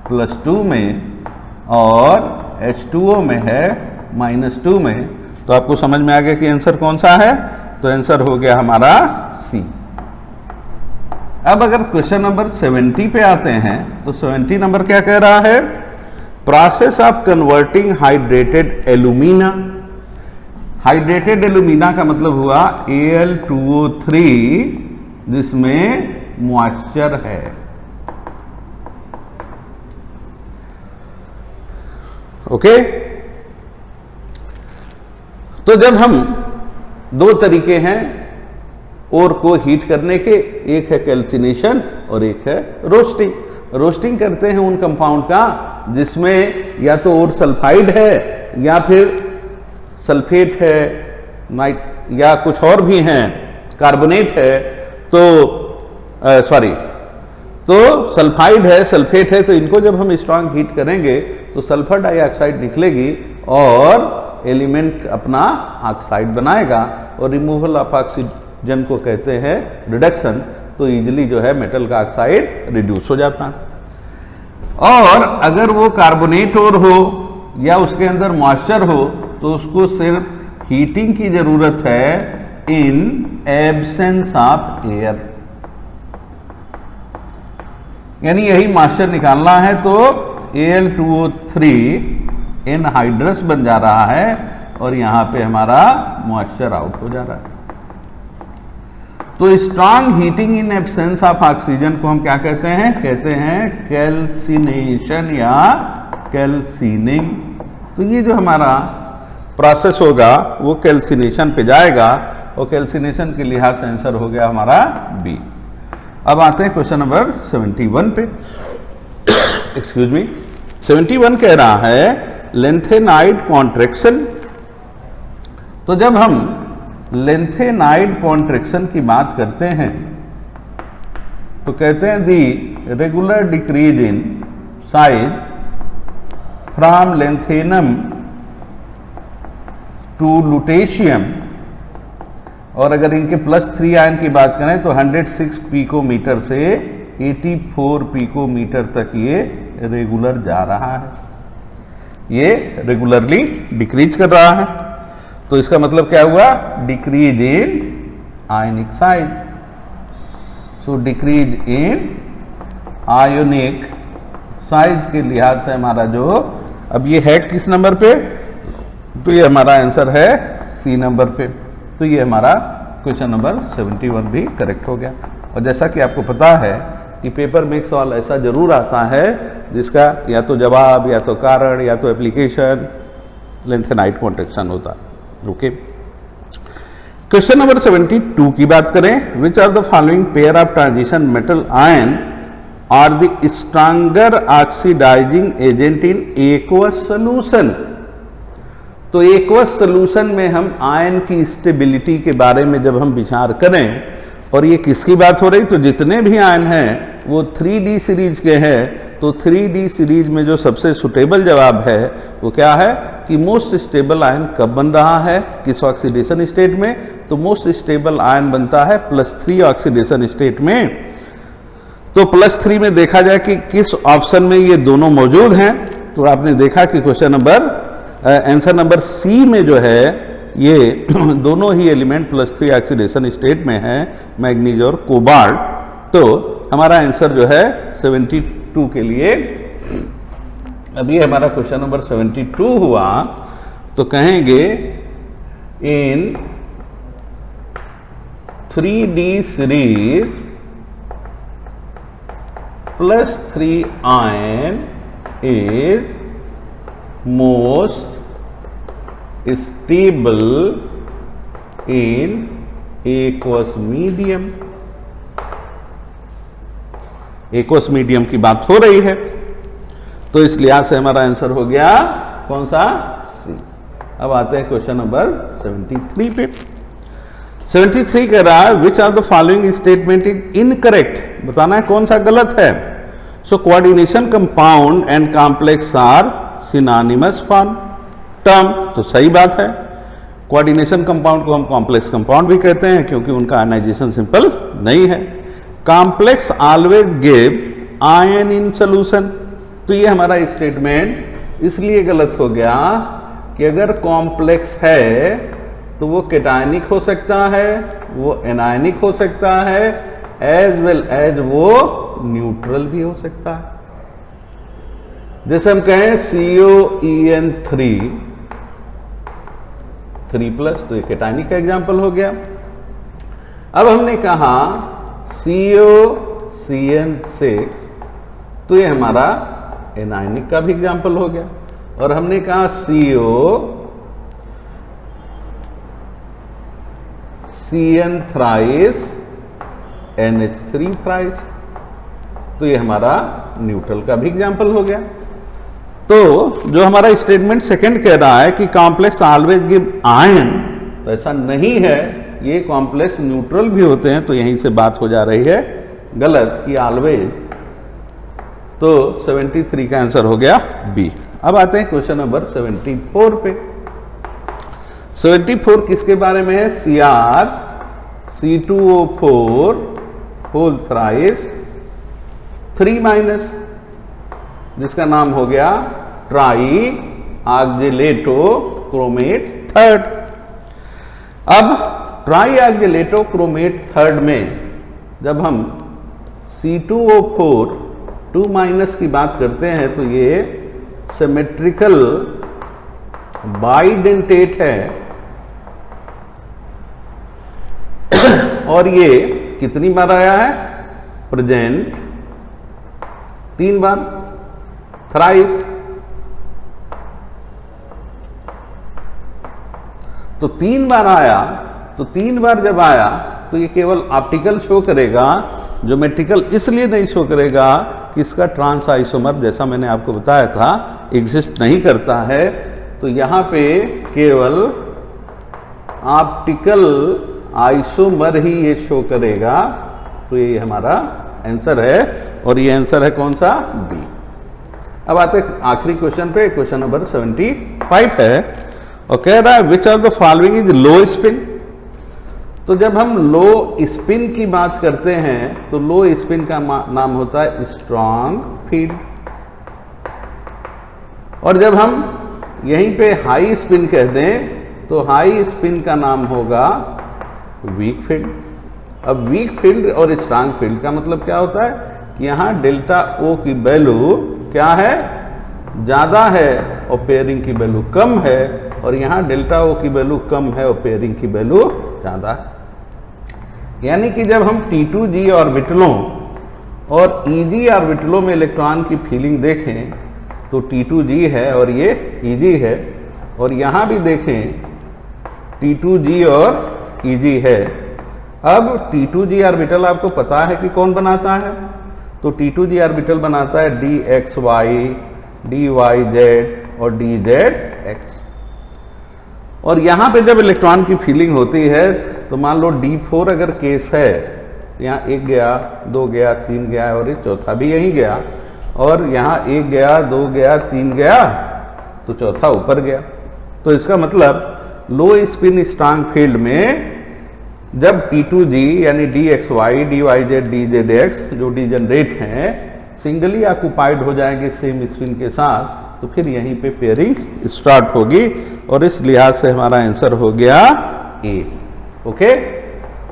+2 में और H2O में है -2 में। तो आपको समझ में आ गया कि आंसर कौन सा है, तो आंसर हो गया हमारा सी। अब अगर क्वेश्चन नंबर 70 पे आते हैं तो 70 नंबर क्या कह रहा है, process of converting hydrated alumina. Hydrated alumina का मतलब हुआ Al2O3 जिसमें मॉइस्चर है। ओके, तो जब हम दो तरीके हैं और को हीट करने के, एक है कैल्सिनेशन और एक है रोस्टिंग। रोस्टिंग करते हैं उन कंपाउंड का जिसमें या तो और सल्फाइड है या फिर सल्फेट है, नाइट या कुछ और भी हैं, कार्बोनेट है, तो तो सल्फाइड है, सल्फेट है। तो इनको जब हम स्ट्रांग हीट करेंगे तो सल्फर डाइऑक्साइड निकलेगी और एलिमेंट अपना ऑक्साइड बनाएगा और रिमूवल ऑफ ऑक्सीजन को कहते हैं रिडक्शन। तो इजीली जो है मेटल का ऑक्साइड रिड्यूस हो जाता है। और अगर वो कार्बोनेट और हो या उसके अंदर मॉइस्चर हो तो उसको सिर्फ हीटिंग की जरूरत है इन एब्सेंस ऑफ एयर, यानी यही मॉइस्चर निकालना है। तो Al2O3 एनहाइड्रस बन जा रहा है और यहां पे हमारा मॉइस्चर आउट हो जा रहा है। तो strong heating in absence of oxygen को हम क्या कहते हैं, कहते हैं कैल्सिनेशन या कैल्सीनिंग। तो ये जो हमारा प्रोसेस होगा वो कैल्सिनेशन पे जाएगा और कैल्सिनेशन के लिहाज से आंसर हो गया हमारा बी। अब आते हैं क्वेश्चन नंबर 71 पे। एक्सक्यूज मी, 71 कह रहा है लेंथेनाइड कॉन्ट्रैक्शन। तो जब हम लेंथेनाइड कॉन्ट्रैक्शन की बात करते हैं तो कहते हैं the regular decrease in size from lanthanum to lutetium. और अगर इनके +3 आयन की बात करें तो 106 पिकोमीटर से 84 पिकोमीटर तक ये रेगुलर जा रहा है, ये रेगुलरली डिक्रीज कर रहा है। तो इसका मतलब क्या हुआ, decrease in ionic size. So decrease in ionic size के लिहाज से हमारा जो, अब ये है किस नंबर पे, तो ये हमारा आंसर है सी नंबर पे। तो ये हमारा क्वेश्चन नंबर 71 भी करेक्ट हो गया। और जैसा कि आपको पता है कि पेपर में एक सवाल ऐसा जरूर आता है जिसका या तो जवाब या तो कारण या तो एप्लीकेशन लेंथेनाइट कॉन्ट्रैक्शन होता है। ओके, क्वेश्चन नंबर 72 की बात करें, which are the following pair of transition metal ion are the stronger oxidizing agent in aqueous solution. तो एक्वस सोल्यूशन में हम आयन की स्टेबिलिटी के बारे में जब हम विचार करें, और ये किसकी बात हो रही, तो जितने भी आयन हैं वो 3D सीरीज के हैं। तो 3D सीरीज में जो सबसे सुटेबल जवाब है वो क्या है कि मोस्ट स्टेबल आयन कब बन रहा है, किस ऑक्सीडेशन स्टेट में, तो मोस्ट स्टेबल आयन बनता है +3 ऑक्सीडेशन स्टेट में। तो +3 में देखा जाए कि किस ऑप्शन में ये दोनों मौजूद हैं, तो आपने देखा कि question number answer number C में जो है ये दोनों ही एलिमेंट +3 ऑक्सीडेशन स्टेट में है, मैग्नीज और कोबाल्ट। तो हमारा आंसर जो है 72 के लिए, अभी हमारा क्वेश्चन नंबर 72 हुआ। तो कहेंगे इन 3D series +3 ion is most stable in aqueous medium. Aqueous medium की बात हो रही है, तो इस लिहाज से हमारा आंसर हो गया कौन सा, सी। अब आते हैं क्वेश्चन नंबर 73 पे। 73 कह रहा है, which are the following statement is incorrect, बताना है कौन सा गलत है। सो coordination compound and complex are synonymous form term, तो सही बात है। कोऑर्डिनेशन कंपाउंड को हम कॉम्प्लेक्स कंपाउंड भी कहते हैं क्योंकि उनका आयनाइजेशन सिंपल नहीं है। Complex always give ion in solution, तो ये हमारा स्टेटमेंट इसलिए गलत हो गया कि अगर कॉम्प्लेक्स है तो वो कैटायनिक हो सकता है, वो एनायनिक हो सकता है, एज वेल एज वो न्यूट्रल भी हो सकता है। जैसे हम कहें COEN3 3+, तो ये कैटायनिक का एग्जाम्पल हो गया। अब हमने कहा COCN6, तो ये हमारा एनायनिक का भी एग्जाम्पल हो गया। और हमने कहा COCN थ्राइस NH3 थ्राइस, तो ये हमारा न्यूट्रल का भी एग्जाम्पल हो गया। तो जो हमारा स्टेटमेंट सेकंड कह रहा है कि कॉम्प्लेक्स ऑलवेज गिव आयन, तो ऐसा नहीं है, ये कॉम्प्लेक्स न्यूट्रल भी होते हैं। तो यहीं से बात हो जा रही है गलत कि ऑलवेज, तो 73 का आंसर हो गया बी। अब आते हैं क्वेश्चन नंबर 74 पे। 74 किसके बारे में है, CrC2O4 होल थ्राइस 3-, जिसका नाम हो गया ट्राई ऑक्जेलेटो क्रोमेट थर्ड। अब ट्राई ऑक्जेलेटो क्रोमेट थर्ड में जब हम C2O4 2- की बात करते हैं तो ये सिमेट्रिकल बाइडेंटेट है, और ये कितनी बार आया है, प्रेजेंट 3 बार, थ्राइस। तो 3 बार आया, तो 3 बार जब आया तो ये केवल ऑप्टिकल शो करेगा, ज्योमेट्रिकल इसलिए नहीं शो करेगा कि इसका ट्रांस आइसोमर, जैसा मैंने आपको बताया था, एग्जिस्ट नहीं करता है। तो यहां पे केवल ऑप्टिकल आइसोमर ही ये शो करेगा। तो ये हमारा आंसर है, और ये आंसर है कौन सा, बी। अब आते आखिरी क्वेश्चन पे, क्वेश्चन नंबर 75 है, और कह रहा है which of the following is low spin. तो जब हम लो स्पिन की बात करते हैं तो लो स्पिन का नाम होता है स्ट्रॉन्ग फील्ड, और जब हम यहीं पे हाई स्पिन कह दें तो हाई स्पिन का नाम होगा वीक फील्ड। अब वीक फील्ड और स्ट्रांग फील्ड का मतलब क्या होता है कि यहाँ डेल्टा ओ की वैल्यू क्या है, ज़्यादा है और पेयरिंग की वैल्यू कम है, और यहाँ डेल्टा ओ की वैल्यू कम है और पेयरिंग की वैल्यू ज़्यादा है। यानी कि जब हम T2G ऑर्बिटलों और EG ऑर्बिटलों में इलेक्ट्रॉन की फीलिंग देखें तो T2G है और ये EG है, और यहाँ भी देखें T2G और EG है। अब T2G ऑर्बिटल आपको पता है कि कौन बनाता है, तो T2G ऑर्बिटल बनाता है dxy, dyz और dzx। और यहाँ पे जब इलेक्ट्रॉन की फीलिंग होती है तो मान लो D4 अगर केस है, यहाँ 1 गया, 2 गया, 3 गया और ये चौथा भी यहीं गया, और यहाँ 1 गया, 2 गया, 3 गया तो चौथा ऊपर गया। तो इसका मतलब लो स्पिन स्ट्रांग फील्ड में जब T2G यानी dxy, dyz, dzx जो डिजनरेट हैं सिंगली ऑक्युपाइड हो जाएंगे सेम स्पिन के साथ, तो फिर यहीं पे पेयरिंग स्टार्ट होगी, और इस लिहाज से हमारा आंसर हो गया ए। ओके,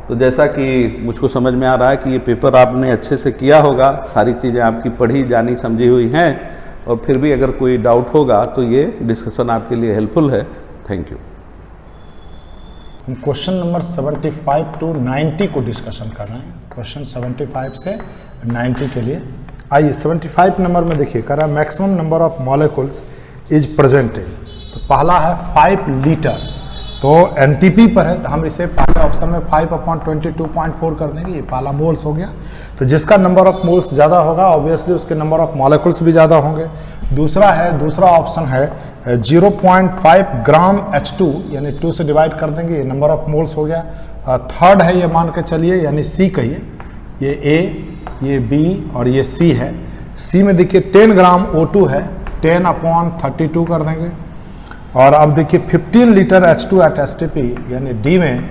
तो जैसा कि मुझको समझ में आ रहा है कि ये पेपर आपने अच्छे से किया होगा, सारी चीज़ें आपकी पढ़ी जानी समझी हुई हैं, और फिर भी अगर कोई डाउट होगा तो ये डिस्कशन आपके लिए हेल्पफुल है। Thank you. हम क्वेश्चन नंबर 75 टू 90 को डिस्कशन कर रहे हैं। क्वेश्चन 75 से 90 के लिए आइए 75 नंबर में देखिए, कर रहा है maximum number of molecules is presented. तो पहला है 5 लीटर, तो एनटीपी पर है तो हम इसे पहले ऑप्शन में 5/22.4 कर देंगे, ये पहला मोल्स हो गया। तो जिसका नंबर ऑफ मोल्स ज़्यादा होगा ऑब्वियसली उसके नंबर ऑफ मॉलिक्यूल्स भी ज़्यादा होंगे। दूसरा ऑप्शन है 0.5 ग्राम H2, यानी 2 से डिवाइड कर देंगे, ये नंबर ऑफ मोल्स हो गया। थर्ड है ये मान के चलिए, यानी सी कहिए, ये ए, ये बी और ये सी है। सी में देखिए 10 ग्राम O2 है, 10/32 कर देंगे। और अब देखिए 15 लीटर H2 एट STP, यानी डी में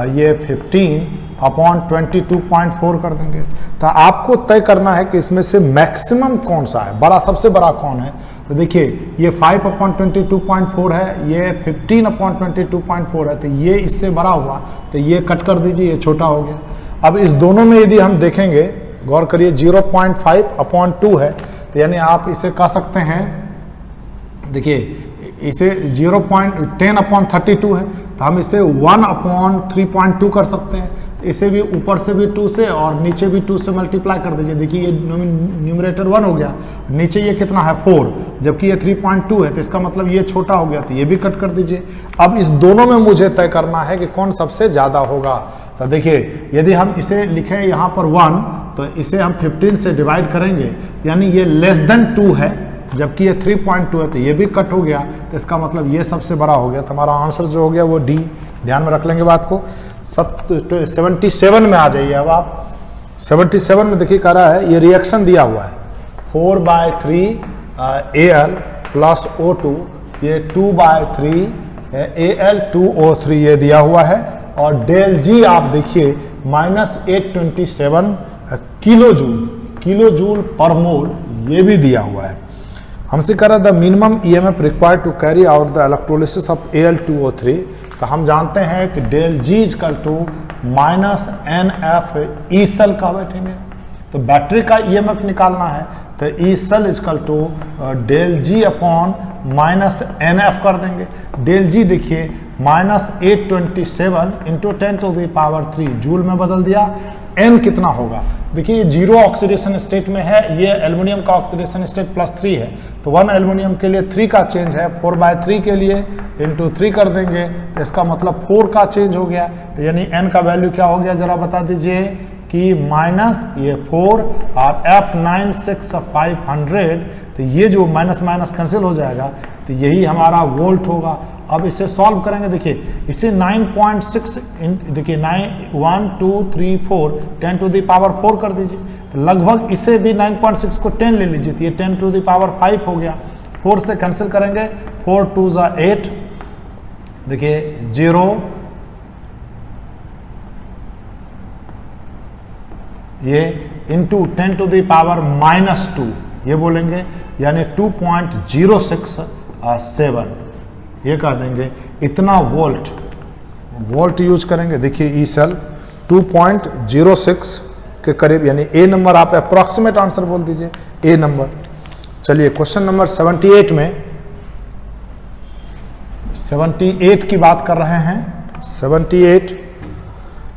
ये 15/22.4 कर देंगे। तो आपको तय करना है कि इसमें से मैक्सिमम कौन सा है, बड़ा सबसे बड़ा कौन है। तो देखिए ये 5/22.4 है, ये 15/22.4 है, तो ये इससे बड़ा हुआ, तो ये कट कर दीजिए, ये छोटा हो गया। अब इस दोनों में यदि हम देखेंगे, गौर करिए 0.5/2 है, तो यानी आप इसे कह सकते हैं, देखिए इसे 10/32 है, तो हम इसे 1/3.2 कर सकते हैं। इसे भी ऊपर से भी 2 से और नीचे भी 2 से मल्टीप्लाई कर दीजिए। देखिए ये न्यूमरेटर 1 हो गया, नीचे ये कितना है 4, जबकि ये 3.2 है, तो इसका मतलब ये छोटा हो गया, तो ये भी कट कर दीजिए। अब इस दोनों में मुझे तय करना है कि कौन सबसे ज़्यादा होगा। तो देखिए यदि हम इसे लिखें यहाँ पर 1, तो इसे हम 15 से डिवाइड करेंगे, यानी ये लेस देन 2 है, जबकि ये 3.2 है, तो ये भी कट हो गया, तो इसका मतलब ये सबसे बड़ा हो गया। तो हमारा आंसर जो हो गया वो डी। ध्यान में रख लेंगे बात को। 77 में आ जाइए। अब आप 77 में देखिए कह रहा है, ये रिएक्शन दिया हुआ है 4/3 Al प्लस O2, ये 2/3 Al2O3 ये दिया हुआ है, और डेल जी आप देखिए -827 किलो जूल पर मोल ये भी दिया हुआ है। हमसे कह रहा था minimum EMF required to carry out the electrolysis of Al2O3। तो हम जानते हैं कि del G equal to -NF E cell का बैठेंगे, तो बैटरी का EMF निकालना है, तो E cell equal to del G upon -NF कर देंगे। डेल जी देखिए -827 इंटू 10⁻³ जूल में बदल दिया। n कितना होगा, देखिए जीरो ऑक्सीडेशन स्टेट में है, ये एल्युमिनियम का ऑक्सीडेशन स्टेट +3 है, तो 1 एल्युमिनियम के लिए 3 का चेंज है, 4/3 के लिए इंटू 3 कर देंगे, तो इसका मतलब 4 का चेंज हो गया। तो यानी n का वैल्यू क्या हो गया, जरा बता दीजिए कि ये 4 और F96500, तो ये जो माइनस कैंसिल हो जाएगा, तो यही हमारा वोल्ट होगा। अब इसे सॉल्व करेंगे, देखिए इसे 9.6 देखिए 1 2 3 4 10⁻4 कर दीजिए, तो लगभग इसे भी 9.6 को 10 ले लीजिए, तो ये 10⁵ हो गया। 4 से कैंसिल करेंगे, 4 2 = 8, देखिए 0 ये इंटू 10⁻⁻2 ये बोलेंगे, यानी 2.067। ये कह देंगे इतना वोल्ट यूज करेंगे। देखिए ई सेल 2.06 के करीब, यानी ए नंबर आप अप्रॉक्सीमेट आंसर बोल दीजिए, ए नंबर। चलिए क्वेश्चन नंबर 78 में 78 की बात कर रहे हैं। 78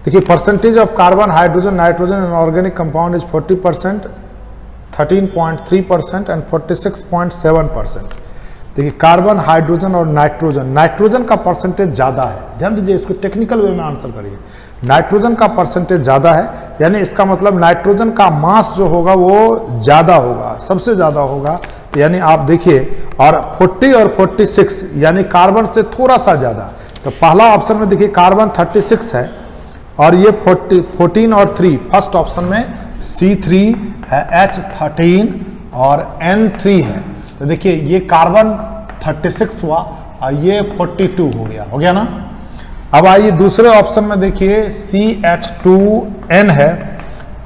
देखिए, percentage of carbon, hydrogen, nitrogen in organic compound is 40%, 13.3% and 46.7%। देखिए कार्बन, हाइड्रोजन और नाइट्रोजन का परसेंटेज ज़्यादा है। ध्यान दीजिए, इसको टेक्निकल वे में आंसर करिए। नाइट्रोजन का परसेंटेज ज़्यादा है, यानी इसका मतलब नाइट्रोजन का मास जो होगा वो ज़्यादा होगा, सबसे ज़्यादा होगा। यानी आप देखिए, और 40 और 46 यानी कार्बन से थोड़ा सा ज़्यादा। तो पहला ऑप्शन में देखिए कार्बन 36 है और ये 14 और 3, फर्स्ट ऑप्शन में C3 है, H13 और N3 है। तो देखिए ये कार्बन 36 हुआ और ये 42 हो गया ना। अब आइए दूसरे ऑप्शन में देखिए CH2N है,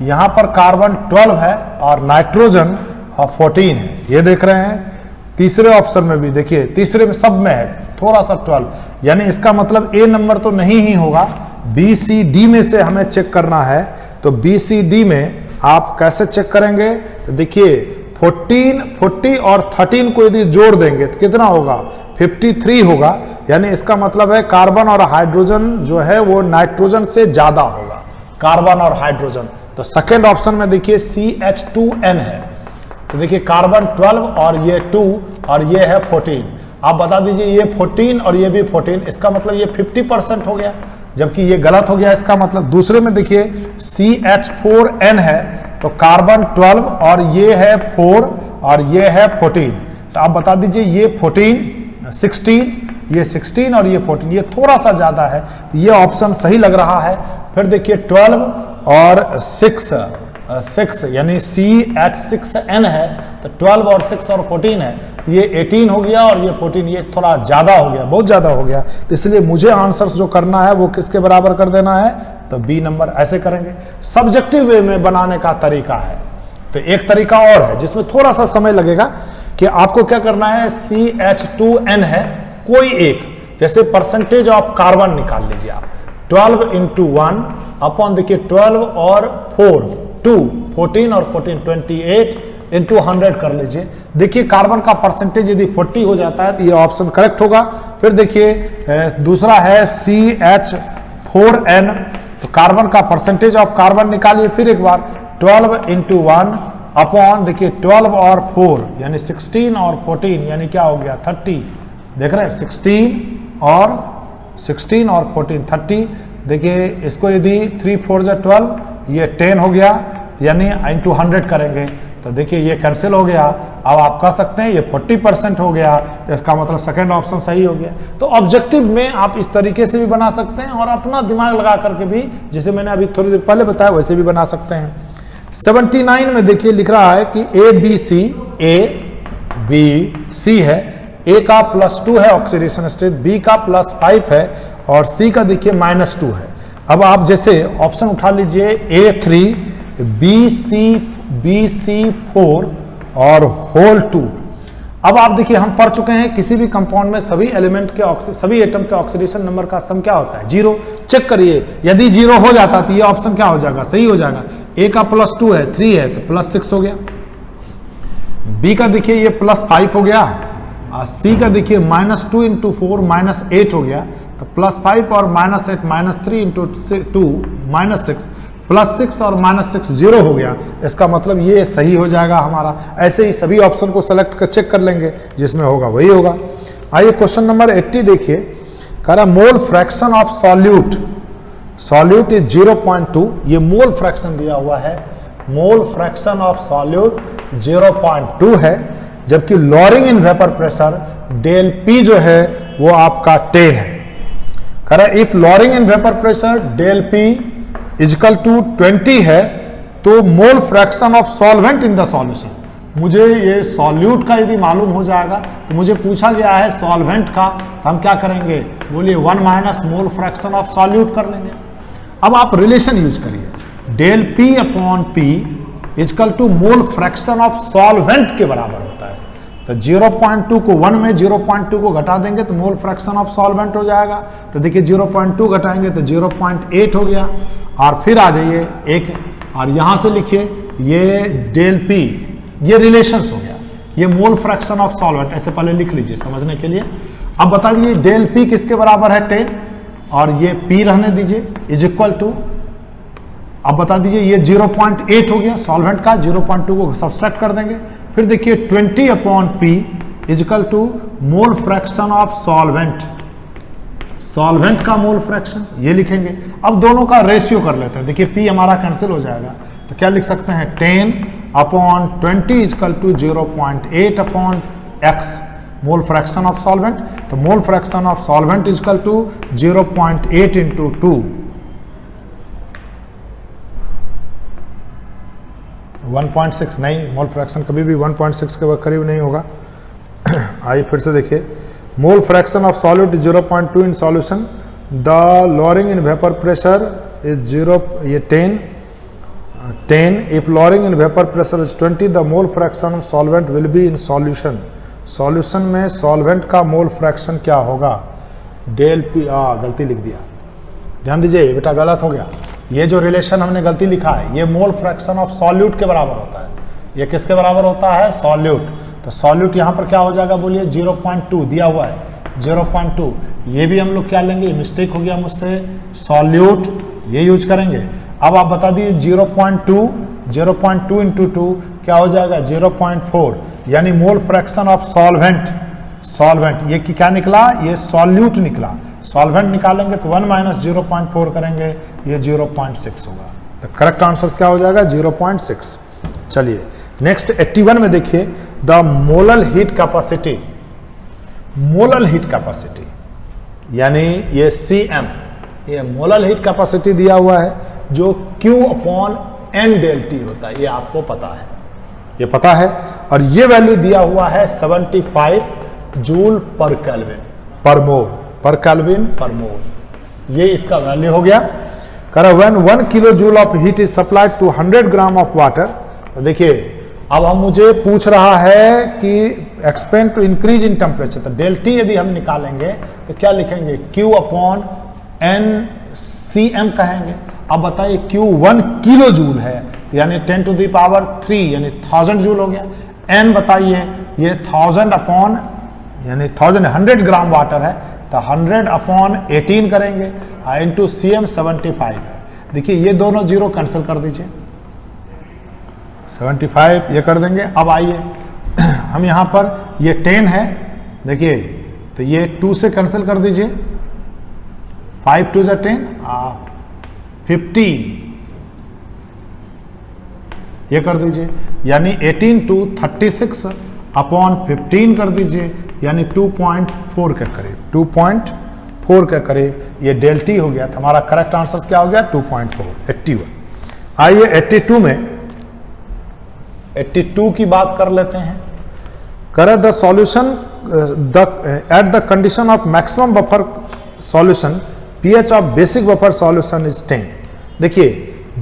यहाँ पर कार्बन 12 है और नाइट्रोजन 14 है, ये देख रहे हैं। तीसरे ऑप्शन में भी देखिए, तीसरे में सब में है थोड़ा सा 12, यानी इसका मतलब ए नंबर तो नहीं ही होगा, बी सी डी में से हमें चेक करना है। तो बी सी डी में आप कैसे चेक करेंगे? तो देखिए 40 और 13 को यदि जोड़ देंगे तो कितना होगा? 53 होगा, यानी इसका मतलब है कार्बन और हाइड्रोजन जो है वो नाइट्रोजन से ज्यादा होगा, कार्बन और हाइड्रोजन। तो सेकेंड ऑप्शन में देखिए CH2N है, तो देखिए कार्बन 12 और ये 2 और ये है 14। आप बता दीजिए ये 14 और ये भी 14, इसका मतलब ये 50% हो गया, जबकि ये गलत हो गया। इसका मतलब दूसरे में देखिए CH4N है, तो कार्बन 12 और ये है 4 और ये है 14। तो आप बता दीजिए ये 16, ये 16 और ये 14, ये थोड़ा सा ज्यादा है, तो ये ऑप्शन सही लग रहा है। फिर देखिए 12 और 6 यानी CH6N है, तो 12 और 6 और 14 है, ये 18 हो गया और ये 14, ये थोड़ा ज्यादा हो गया, बहुत ज्यादा हो गया। तो इसलिए मुझे आंसर्स जो करना है वो किसके बराबर कर देना है? तो बी नंबर। ऐसे करेंगे, सब्जेक्टिव वे में बनाने का तरीका है। तो एक तरीका और है जिसमें थोड़ा सा समय लगेगा कि आपको क्या करना है, CH2N है कोई एक, जैसे परसेंटेज ऑफ कार्बन निकाल लीजिए आप, 12 इंटू 1 अपॉन देखिए 12 और 4 2, 14 और 14 28 इंटू 100 कर लीजिए। देखिए कार्बन का परसेंटेज यदि 40 हो जाता है तो ये ऑप्शन करेक्ट होगा। फिर देखिए दूसरा है CH4N, तो कार्बन का परसेंटेज ऑफ कार्बन निकालिए फिर एक बार, 12 इंटू 1 अपॉन देखिए 12 और 4 यानी 16 और 14 यानी क्या हो गया 30। देख रहे हैं 16 और 14 30। देखिए इसको यदि 3 4 जा 12, ये 10 हो गया, यानी इंटू 100 करेंगे तो देखिए ये कैंसिल हो गया। अब आप कह सकते हैं ये 40% हो गया, तो इसका मतलब सेकंड ऑप्शन सही हो गया। तो ऑब्जेक्टिव में आप इस तरीके से भी बना सकते हैं और अपना दिमाग लगा करके भी, जैसे मैंने अभी थोड़ी देर पहले बताया, वैसे भी बना सकते हैं। 79 में देखिए लिख रहा है कि ABC है, A का +2 है ऑक्सीडेशन स्टेट, B का +5 है और C का देखिए -2 है। अब आप जैसे ऑप्शन उठा लीजिए A3, BC4 और होल 2। अब आप देखिए हम पढ़ चुके हैं किसी भी कंपाउंड में सभी एलिमेंट के सभी एटम के ऑक्सीडेशन नंबर का सम क्या होता है? 0। चेक करिए, यदि 0 हो जाता तो ये ऑप्शन क्या हो जाएगा? सही हो जाएगा। A का +2 है, 3 है तो +6 हो गया। B का देखिए ये +5 हो गया और C का देखिए -2 इंटू 4 -8 हो गया, तो +5 और -8 -3 इंटू 2 -6 +6 और -6 0 हो गया। इसका मतलब ये सही हो जाएगा हमारा। ऐसे ही सभी ऑप्शन को सेलेक्ट कर चेक कर लेंगे, जिसमें होगा वही होगा। आइए क्वेश्चन नंबर 80 देखिए, कह रहा मोल फ्रैक्शन ऑफ सॉल्यूट इज 0.2। ये मोल फ्रैक्शन दिया हुआ है, मोल फ्रैक्शन ऑफ सॉल्यूट 0.2 है, जबकि lowering in vapour pressure del P जो है वो आपका 10 है। कह रहा if lowering in vapour pressure del P equal to 20 है तो mole fraction of solvent in the solution. मुझे ये सॉल्यूट का यदि मालूम हो जाएगा तो मुझे पूछा गया है सॉल्वेंट का, तो हम क्या करेंगे? बोलिए 1 minus mole fraction of solute कर लेंगे। अब आप रिलेशन यूज करिए, del P upon P equal to mole fraction of solvent के बराबर होता है। तो 0.2 को 1 में 0.2 को घटा देंगे तो मोल फ्रैक्शन ऑफ सॉल्वेंट हो जाएगा। तो देखिए 0.2 घटाएंगे तो 0.8 हो गया। और फिर आ जाइए एक, और यहां से लिखिए ये डेल पी, ये रिलेशंस हो गया, ये मोल फ्रैक्शन ऑफ सॉल्वेंट, ऐसे पहले लिख लीजिए समझने के लिए। अब बता दीजिए डेल पी किसके बराबर है 10, और ये पी रहने दीजिए इज इक्वल टू, अब बता दीजिए ये 0.8 हो गया सॉल्वेंट का, 0.2 को सब्सट्रैक्ट कर देंगे। फिर देखिए 20 upon P equal to mole fraction of solvent, solvent का मोल फ्रैक्शन ये लिखेंगे। अब दोनों का रेशियो कर लेते हैं। देखिए पी हमारा कैंसिल हो जाएगा, तो क्या लिख सकते हैं 10 upon 20 is equal to 0.8 upon X, mole fraction of solvent. तो mole fraction of solvent is equal to 0.8 into 2, 1.6 नहीं, मोल फ्रैक्शन कभी भी 1.6 के करीब नहीं होगा। आइए फिर से देखिए, मोल fraction of solute 0.2 in solution, the lowering in vapour pressure is 0, ये 10 if lowering in vapour pressure is 20 the mole fraction of solvent will be in solution. Solution में सॉल्वेंट का मोल फ्रैक्शन क्या होगा, डेल पी, गलती लिख दिया, ध्यान दीजिए बेटा गलत हो गया। ये जो रिलेशन हमने गलती लिखा है ये मोल फ्रैक्शन ऑफ सॉल्यूट के बराबर होता है। ये किसके बराबर होता है, सॉल्यूट। तो सॉल्यूट यहाँ पर क्या हो जाएगा बोलिए, 0.2 दिया हुआ है 0.2, ये भी हम लोग क्या लेंगे, मिस्टेक हो गया मुझसे, सॉल्यूट ये यूज करेंगे। अब आप बता दीजिए 0.2 इंटू 2 क्या हो जाएगा 0.4, यानी मोल फ्रैक्शन ऑफ सॉल्वेंट, सॉल्वेंट ये क्या निकला, ये सॉल्यूट निकला। सॉल्वेंट निकालेंगे तो 1 माइनस 0.4 करेंगे, ये 0.6 होगा। तो करेक्ट आंसर क्या हो जाएगा 0.6। चलिए नेक्स्ट 81 में देखिए, the molal heat capacity, molal heat capacity यानी ये Cm, ये मोलल हीट कैपेसिटी दिया हुआ है जो Q upon N del T होता है, ये आपको पता है, ये पता है। और ये वैल्यू दिया हुआ है 75 जूल पर केल्विन पर मोल, पर केल्विन पर मोल, ये इसका वैल्यू हो गया। कह when 1 kilo joule of heat is supplied to 100 gram of water. तो देखिए अब हम मुझे पूछ रहा है कि expand to increase in temperature, तो डेल टी यदि हम निकालेंगे तो क्या लिखेंगे Q अपॉन N Cm कहेंगे। अब बताइए Q 1 किलो जूल है तो यानी 10 टू द पावर 3 यानी 1000 जूल हो गया। N बताइए ये 1000 अपॉन यानी 100 ग्राम वाटर है तो 100 अपॉन 18 करेंगे इंटू Cm 75 है। देखिए ये दोनों जीरो कैंसिल कर दीजिए, 75 ये कर देंगे। अब आइए हम यहाँ पर ये 10 है, देखिए तो ये 2 से कैंसिल कर दीजिए, 5 2 से 10 15 ये कर दीजिए, यानी 18 टू 36 अपॉन 15 कर दीजिए, यानी 2.4 के करीब, 2.4 के करीब ये डेल टी हो गया। तो हमारा करेक्ट आंसर क्या हो गया 2.4, 81। आइए 82 में 82 की बात कर लेते हैं। करे the solution at the condition of maximum buffer solution pH of basic buffer solution is 10। देखिए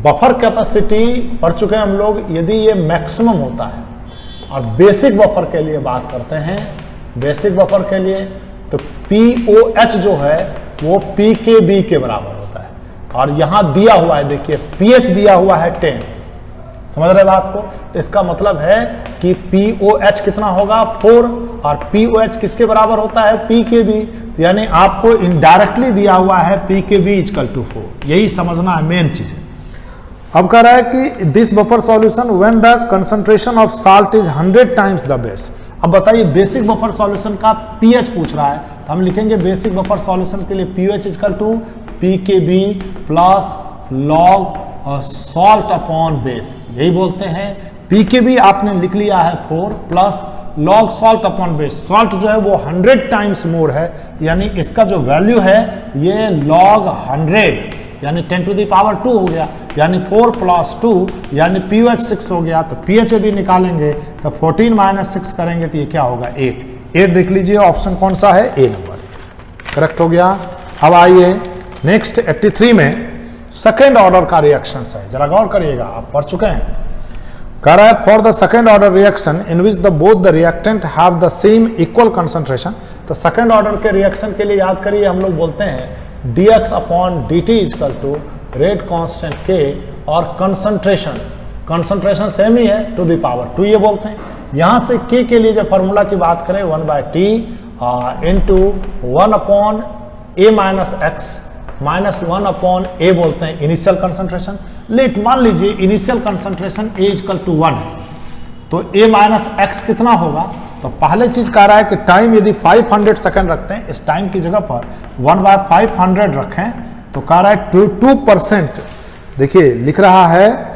बफर कैपेसिटी पढ़ चुके हैं हम लोग, यदि ये मैक्सिमम होता है और बेसिक बफर के लिए बात करते हैं, बेसिक बफर के लिए तो POH जो है वो PKB के बराबर होता है। और यहां दिया हुआ है देखिए pH दिया हुआ है 10, समझ रहे बात को। तो इसका मतलब है कि POH कितना होगा 4, और POH किसके बराबर होता है PKB, तो यानी आपको इनडायरेक्टली दिया हुआ है PKB इक्वल टू 4, यही समझना है मेन चीज। अब कह रहा है कि this buffer solution when the concentration of salt is 100 times the base. अब बताइए बेसिक बफर सॉल्यूशन का pH पूछ रहा है, तो हम लिखेंगे बेसिक बफर सॉल्यूशन के लिए pH equal to PKB plus log salt upon base, यही बोलते हैं। PKB आपने लिख लिया है 4 plus log salt upon base, salt जो है वो 100 टाइम्स मोर है, तो यानी इसका जो वैल्यू है ये लॉग 100 यानी 10 टू द पावर 2 हो गया, यानी 4 प्लस 2 यानी POH 6 हो गया। तो pH यदि निकालेंगे तो 14 माइनस 6 करेंगे तो ये क्या होगा 8 देख लीजिए ऑप्शन कौन सा है, A नंबर करेक्ट हो गया। अब आइए नेक्स्ट 83 में सेकेंड ऑर्डर का रिएक्शन है, जरा गौर करिएगा, आप पढ़ चुके हैं। कह रहा है for the second order reaction in which the both the reactant have the same equal concentration. तो सेकेंड ऑर्डर के रिएक्शन के लिए याद करिए हम लोग बोलते हैं dx upon dt equal to rate constant k और कंसंट्रेशन सेम ही है टू द पावर 2 ये बोलते हैं। यहां से k के लिए जब फॉर्मूला की बात करें 1/t into 1 upon a minus X minus 1 upon a बोलते हैं इनिशियल कंसंट्रेशन। लेट मान लीजिए initial concentration a equal to 1 तो a माइनस एक्स कितना होगा। तो पहले चीज कह रहा है कि टाइम यदि 500 सेकंड रखते हैं, इस टाइम की जगह पर 1/500 रखें तो कह रहा है 2%। देखिए लिख रहा है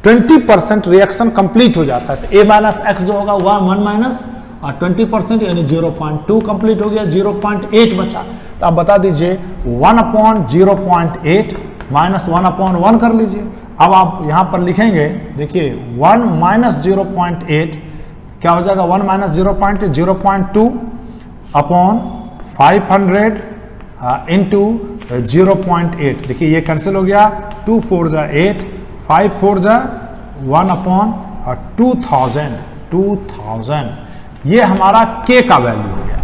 20% रिएक्शन कंप्लीट हो जाता है। तो a माइनस एक्स जो होगा 1 माइनस और 20% यानी 0.2 कंप्लीट हो गया, 0.8 बचा। तो आप बता दीजिए 1 अपॉन 0.8 माइनस 1 अपॉन 1 कर लीजिए। अब आप यहां पर लिखेंगे, देखिए 1 माइनस 0.8 क्या हो जाएगा, 1 माइनस 0.2 अपॉन 500 इंटू 0.8। देखिए ये कैंसिल हो गया, 2 4 जा 8, 5 4 जा 1 अपॉन 2000 ये हमारा k का वैल्यू हो गया।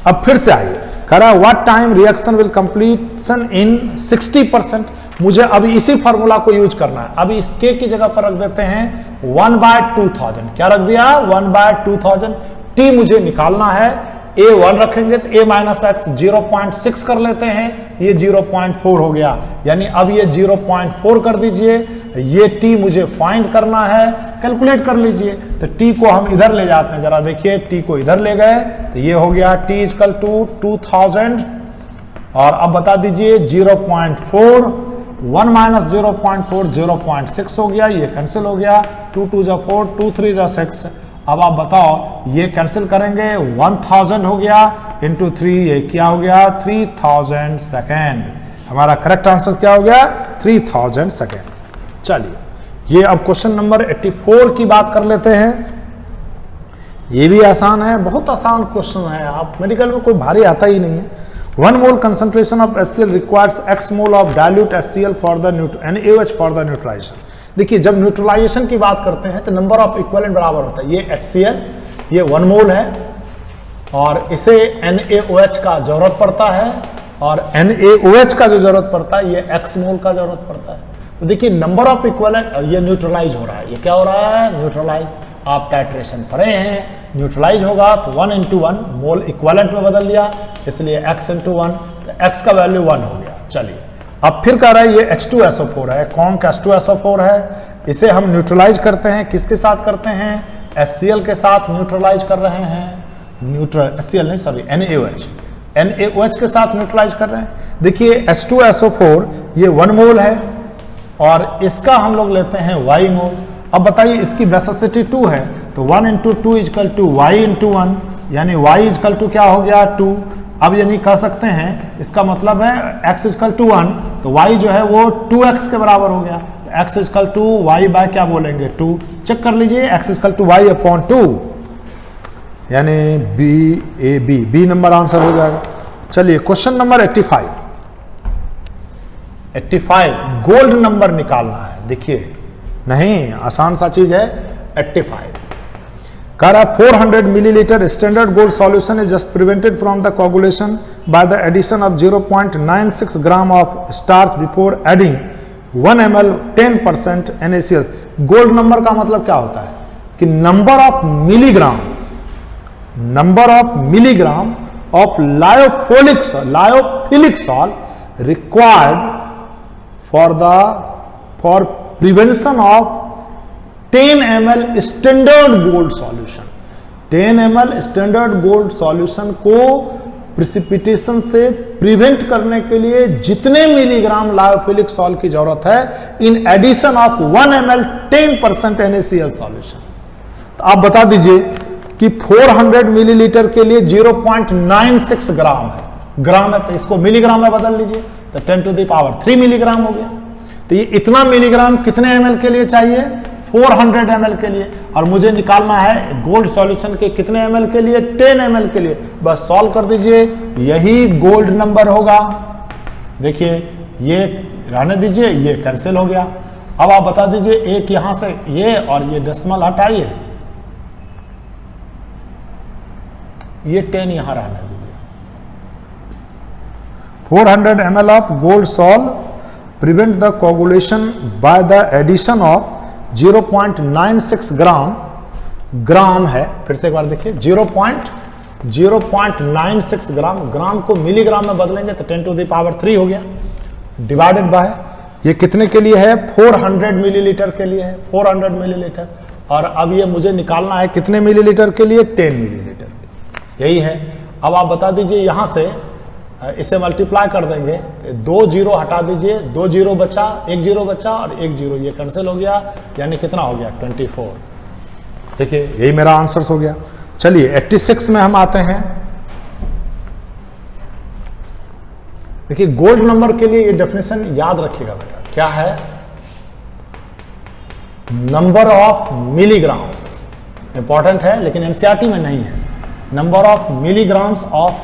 अब फिर से आइए, कह रहा है what time reaction will completion in 60%। मुझे अभी इसी फॉर्मूला को यूज करना है। अभी इस k की जगह पर रख देते हैं 1/2000। क्या रख दिया, 1/2000। t मुझे निकालना है, a 1 रखेंगे तो a माइनस एक्स 0.6 कर लेते हैं, ये 0.4 हो गया। यानी अब ये 0.4 कर दीजिए, ये t मुझे फाइंड करना है, कैलकुलेट कर लीजिए। तो t को हम इधर ले जाते हैं, जरा देखिए t को इधर ले गए तो ये हो गया t इक्वल टू 2000। और अब बता दीजिए 0.4, 1 माइनस 0.4 0.6 हो गया, ये कैंसिल हो गया, 2 2 जा 4, 2 3 जा 6। अब आप बताओ ये कैंसिल करेंगे, 1000 हो गया इंटू 3, ये क्या हो गया 3000 सेकेंड। हमारा करेक्ट आंसर क्या हो गया 3000 सेकेंड। चलिए ये अब क्वेश्चन नंबर 84 की बात कर लेते हैं। ये भी आसान है, बहुत आसान क्वेश्चन है, आप मेडिकल में कोई भारी आता ही नहीं है। 1 मोल concentration of HCl requires x mole of dilute HCl for the NaOH for the neutralization। देखिए जब न्यूट्रलाइजेशन की बात करते हैं तो नंबर ऑफ इक्विवेलेंट बराबर होता है। ये HCl ये 1 मोल है और इसे NaOH का जरूरत पड़ता है, और NaOH का जो जरूरत पड़ता है ये x मोल का जरूरत पड़ता है। तो देखिए नंबर ऑफ इक्विवेलेंट, और ये न्यूट्रलाइज हो रहा है, ये क्या हो रहा है न्यूट्रलाइज। आप टाइट्रेशन पढ़े हैं, न्यूट्रलाइज होगा तो 1 into 1 मोल इक्विवेलेंट में बदल दिया, इसलिए x into 1, तो x का वैल्यू 1 हो गया। चलिए अब फिर कह रहा है ये H2SO4 है, कौन का H2SO4 है, इसे हम न्यूट्रलाइज करते हैं, किसके साथ करते हैं, HCl के साथ न्यूट्रलाइज कर रहे हैं, HCl नहीं सॉरी NaOH के साथ न्यूट्रलाइज कर रहे हैं। देखिए H2SO4 ये 1 मोल है और इसका हम लोग लेते हैं y मोल। अब बताइए इसकी बेसिसिटी 2 है, तो 1 into 2 equal to y into 1, यानी y इक्वल टू क्या हो गया 2। अब यानी कह सकते हैं इसका मतलब है x इक्वल टू 1, तो y जो है वो 2x के बराबर हो गया। तो x equal to y by क्या बोलेंगे 2। चेक कर लीजिए x equal to y upon 2, यानी बी नंबर आंसर हो जाएगा। चलिए क्वेश्चन नंबर 85 गोल्ड नंबर निकालना है। देखिए नहीं, आसान सा चीज है 85। कह रहा 400 millilitre standard gold solution is just prevented from the coagulation by the addition of 0.96 gram of starch before adding 1 ml 10% NaCl। Gold number का मतलब क्या होता है कि number of milligram of lyophilic salt required for prevention of 10 ml standard gold solution. 10 ml standard gold solution को precipitation से prevent करने के लिए जितने मिलीग्राम लायोफिलिक सॉल्ट की जरूरत है, in addition of 1 ml 10% NaCl solution. तो आप बता दीजिए कि 400 मिलीलीटर के लिए 0.96 ग्राम है, ग्राम है तो इसको मिलीग्राम में बदल लीजिए तो 10 to the power 3 मिलीग्राम हो गया। तो ये इतना मिलीग्राम कितने ml के लिए चाहिए, 400 ml के लिए, और मुझे निकालना है गोल्ड सॉल्यूशन के कितने ml के लिए, 10 ml के लिए। बस सॉल्व कर दीजिए, यही गोल्ड नंबर होगा। देखिए ये रहने दीजिए, ये कैंसिल हो गया। अब आप बता दीजिए एक यहां से ये और ये डेसिमल हटाइए, ये 10 यहां रहने दीजिए। 400 ml of gold salt prevent the coagulation by the addition of 0.96 gram है, फिर से एक बार देखिए 0.96 ग्राम को मिलीग्राम में बदलेंगे तो 10⁻³ हो गया, डिवाइडेड बाय ये कितने के लिए है, 400 मिलीलीटर के लिए है, 400 मिलीलीटर। और अब ये मुझे निकालना है कितने मिलीलीटर के लिए, 10 मिलीलीटर के लिए, यही है। अब आप बता दीजिए यहां से इसे मल्टीप्लाई कर देंगे, 2 जीरो हटा दीजिए, 2 जीरो बचा, 1 जीरो बचा और 1 जीरो ये कैंसिल हो गया, यानी कितना हो गया 24। देखिए यही मेरा आंसर हो गया। चलिए 86 में हम आते हैं। देखिए गोल्ड नंबर के लिए ये डेफिनेशन याद रखिएगा बेटा, क्या है, नंबर ऑफ मिलीग्राम्स, इंपॉर्टेंट है लेकिन एनसीईआरटी में नहीं है। Number of milligrams of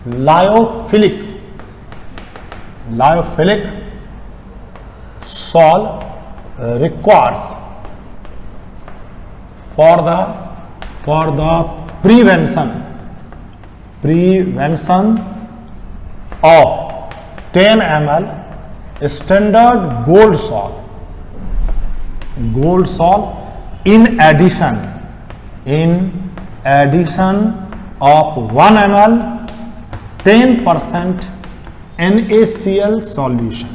lyophilic salt requires for the prevention of 10 ml standard gold salt in addition of 1 ml 10% NaCl solution,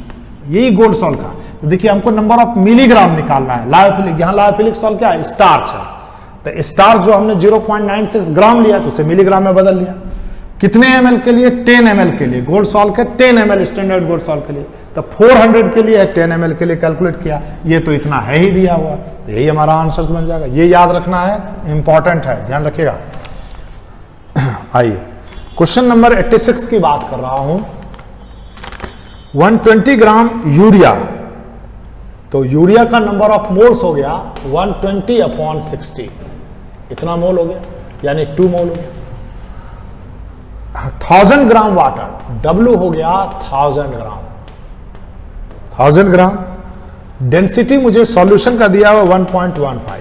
यही गोल्ड सॉल्ट का। तो देखिए हमको नंबर ऑफ मिलीग्राम निकालना है। लायोफिलिक, यहां लायोफिलिक सॉल्ट क्या है, स्टार्च है, तो स्टार्च जो हमने 0.96 ग्राम लिया तो उसे मिलीग्राम में बदल लिया। कितने ml के लिए, 10 ml के लिए, गोल्ड सॉल्ट के 10 ml स्टैंडर्ड गोल्ड सॉल्ट के लिए, तो 400 के लिए है, 10 ml के लिए कैलकुलेट किया, ये तो इतना है ही दिया हुआ, तो यही हमारा आंसर बन जाएगा। ये याद रखना है, इंपॉर्टेंट है, ध्यान रखिएगा। आइए क्वेश्चन नंबर 86 की बात कर रहा हूं। 120 ग्राम यूरिया, तो यूरिया का नंबर ऑफ मोल्स हो गया 120/60, इतना मोल हो गया, यानी 2 मोल हो गया। 1000 ग्राम वाटर, W हो गया 1000 ग्राम। डेंसिटी मुझे सॉल्यूशन का दिया हुआ 1.15,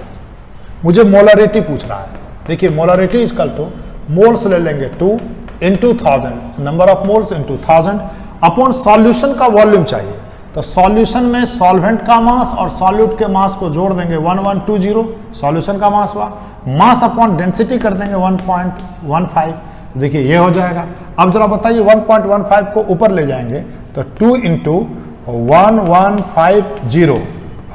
मुझे मोलरिटी पूछ रहा है। देखिए मोलरिटी इक्वल टू मोल्स ले लेंगे 2 into 1000, number of moles into 1000 upon solution का वॉल्यूम चाहिए, तो सॉल्यूशन में सॉल्वेंट का मास और सॉल्यूट के मास को जोड़ देंगे 1120, सॉल्यूशन का मास हुआ, मास अपॉन डेंसिटी कर देंगे 1.15, देखिए ये हो जाएगा। अब जरा बताइए 1.15 को ऊपर ले जाएंगे तो 2 into 1150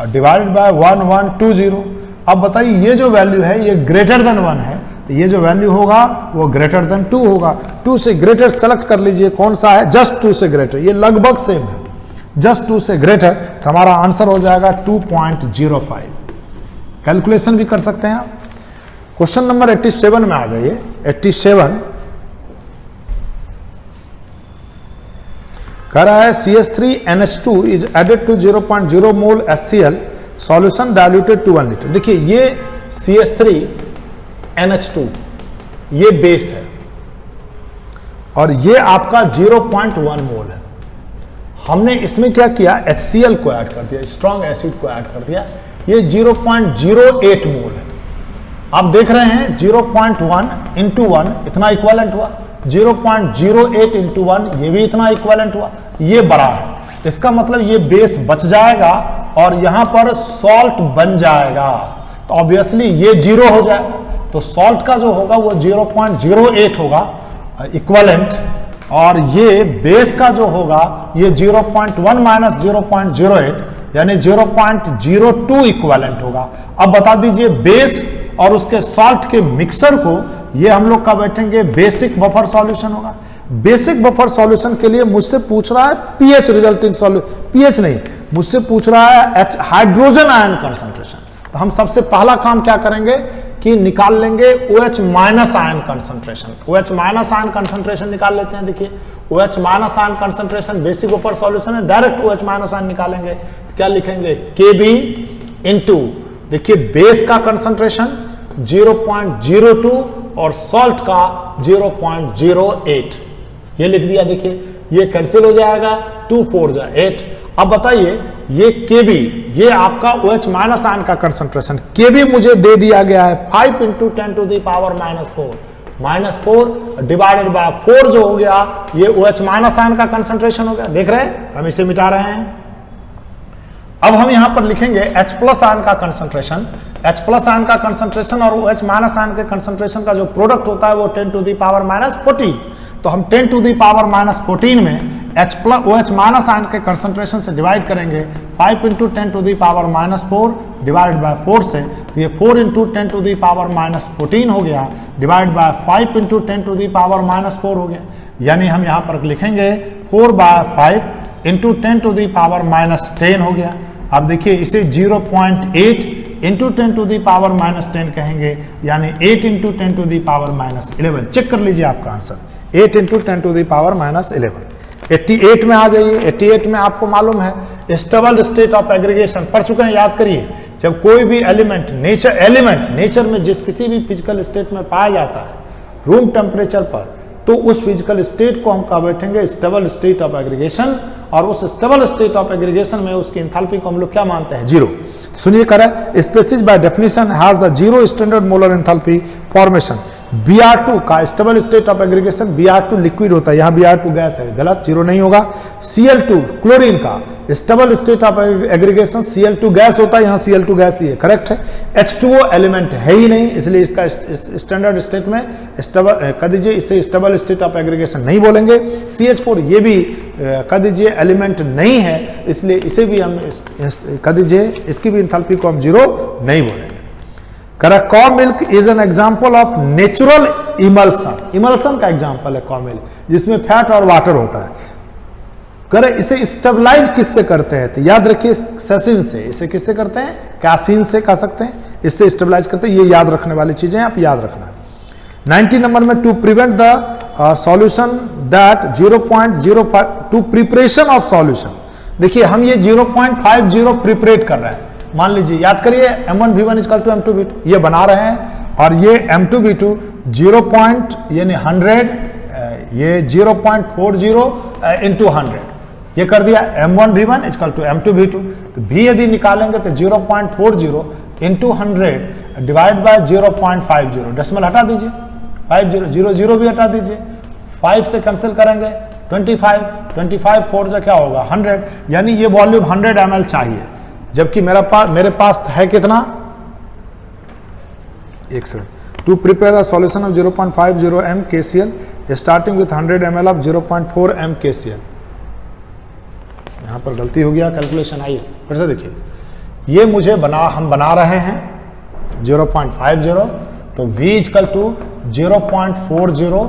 डिवाइडेड बाय 1120। अब बताइए ये जो वैल्यू है ये ग्रेटर देन 1 है, तो ये जो वैल्यू होगा वो ग्रेटर देन 2 होगा। 2 से ग्रेटर सेलेक्ट कर लीजिए, कौन सा है, जस्ट 2 से ग्रेटर, ये लगभग सेम है, जस्ट 2 से ग्रेटर, तो हमारा आंसर हो जाएगा 2.05। कैलकुलेशन भी कर सकते हैं आप। क्वेश्चन नंबर 87 में आ जाइए। 87 कह रहा है CH3NH2 is added to 0.0 mole HCl solution diluted to 1 litre. देखिए ये CH3NH2 ये बेस है और ये आपका 0.1 मोल है। हमने इसमें क्या किया, HCl को ऐड कर दिया, स्ट्रॉन्ग एसिड को ऐड कर दिया, ये 0.08 मोल है। आप देख रहे हैं 0.1 into 1 इतना इक्विवेलेंट हुआ, 0.08 into 1 ये भी इतना इक्विवेलेंट हुआ, ये बड़ा है, इसका मतलब ये बेस बच जाएगा और यहां पर सॉल्ट बन जाएगा, तो ऑब्वियसली ये 0 हो जाएगा, तो सॉल्ट का जो होगा वो 0.08 होगा इक्विवेलेंट, और ये बेस का जो होगा ये 0.1 माइनस 0.08 यानी 0.02 इक्विवेलेंट होगा। अब बता दीजिए बेस और उसके सॉल्ट के मिक्सर को ये हम लोग का बैठेंगे बेसिक बफर सॉल्यूशन होगा। बेसिक बफर सॉल्यूशन के लिए मुझसे पूछ रहा है पीएच रिजल्टिंग सॉल्यूशन, पीएच नहीं, मुझसे पूछ रहा है एच हाइड्रोजन आयन कंसंट्रेशन। तो हम सबसे पहला काम क्या करेंगे कि निकाल लेंगे OH minus ion concentration. OH minus ion concentration निकाल लेते हैं। देखिए OH minus ion concentration basic buffer solution है, डायरेक्ट OH माइनस आयन निकालेंगे, क्या लिखेंगे Kb इंटू, देखिए बेस का कंसंट्रेशन 0.02 और सॉल्ट का 0.08 ये लिख दिया। देखिए ये कैंसिल हो जाएगा, 2 4 8। अब बताइए ये Kb, ये आपका OH माइनस आयन का कंसंट्रेशन, Kb मुझे दे दिया गया है 5 × 10⁻⁻⁴, -4 डिवाइडेड बाय 4 जो हो गया ये OH माइनस आयन का कंसंट्रेशन हो गया। देख रहे हैं, हम इसे मिटा रहे हैं। अब हम यहां पर लिखेंगे H+ आयन का कंसंट्रेशन, H+ आयन का कंसंट्रेशन और OH माइनस आयन के कंसंट्रेशन का जो प्रोडक्ट होता है वो 10⁻⁻14। तो हम 10⁻⁻14 में OH माइनस आयन के कंसंट्रेशन से डिवाइड करेंगे 5 × 10⁻⁻4 डिवाइड बाय 4 से, तो ये 4 × 10⁻⁻14 हो गया डिवाइड बाय 5 × 10⁻⁻4 हो गया। यानी हम यहाँ पर लिखेंगे 4/5 × 10⁻⁻10 हो गया। अब देखिए इसे 0.8 × 10⁻⁻10 कहेंगे, यानी 8 × 10⁻11। चेक कर लीजिए आपका आंसर, 8 × 10⁻11। 88 में आ जाइए। 88 में आपको मालूम है स्टेबल स्टेट ऑफ एग्रीगेशन पढ़ चुके हैं, याद करिए। जब कोई भी एलिमेंट नेचर में जिस किसी भी फिजिकल स्टेट में पाया जाता है रूम टेम्परेचर पर, तो उस फिजिकल स्टेट को हम कहा बैठेंगे स्टेबल स्टेट ऑफ एग्रीगेशन, और उस स्टेबल स्टेट ऑफ एग्रीगेशन में उसकी एंथैल्पी को हम लोग क्या मानते हैं, जीरो। सुनिए करें, species by definition has the zero standard molar enthalpy formation. Br2 का stable state of aggregation, Br2 liquid होता है, यहाँ Br2 गैस है, गलत, जीरो नहीं होगा। Cl2 क्लोरीन का stable state of aggregation, Cl2 gas होता है, यहाँ Cl2 गैस ही है, करेक्ट है। H2O एलिमेंट है ही नहीं, इसलिए इसका स्टैंडर्ड स्टेट में स्टेबल कर दीजिए, इसे स्टेबल स्टेट ऑफ एग्रीगेशन नहीं बोलेंगे। CH4 ये भी कर दीजिए एलिमेंट नहीं है, इसलिए इसे भी हम कर दीजिए, इसकी भी एंथैल्पी को हम जीरो नहीं बोलेंगे। करेक्ट, कॉ milk is an example of natural emulsion. Emulsion का एग्जाम्पल है कॉ मिल्क, जिसमें फैट और वाटर होता है। करें, इसे स्टेबलाइज किससे करते हैं, तो याद रखिए सेसिन से। इसे किससे करते हैं, कैसीन से कह सकते हैं, इससे स्टेबलाइज करते हैं। ये याद रखने वाली चीजें आप याद रखना है। 90 नंबर में to prevent the solution that 0.05 to preparation of solution. देखिए हम ये 0.50 प्रिपरेट कर रहे हैं। मान लीजिए, याद करिए M1V1 = M2V2, ये बना रहे हैं, और ये M2V2 यानी 100, ये 0.40 × 100, ये कर दिया। M1V1 = M2V2, तो भी यदि निकालेंगे तो 0.40 × 100 डिवाइड बाय 0.50, डेसिमल हटा दीजिए, 50 0 0 भी हटा दीजिए, 5 से कैंसिल करेंगे 25 4 से क्या होगा 100, यानी ये वॉल्यूम 100 ml चाहिए, जबकि मेरे पास है कितना, एक second. To prepare a solution of 0.50 m KCl starting with 100 ml of 0.4 m KCl। यहां पर गलती हो गया, कैलकुलेशन आइए फिर से देखिए। ये मुझे हम बना रहे हैं 0.50, तो V = 0.40 ×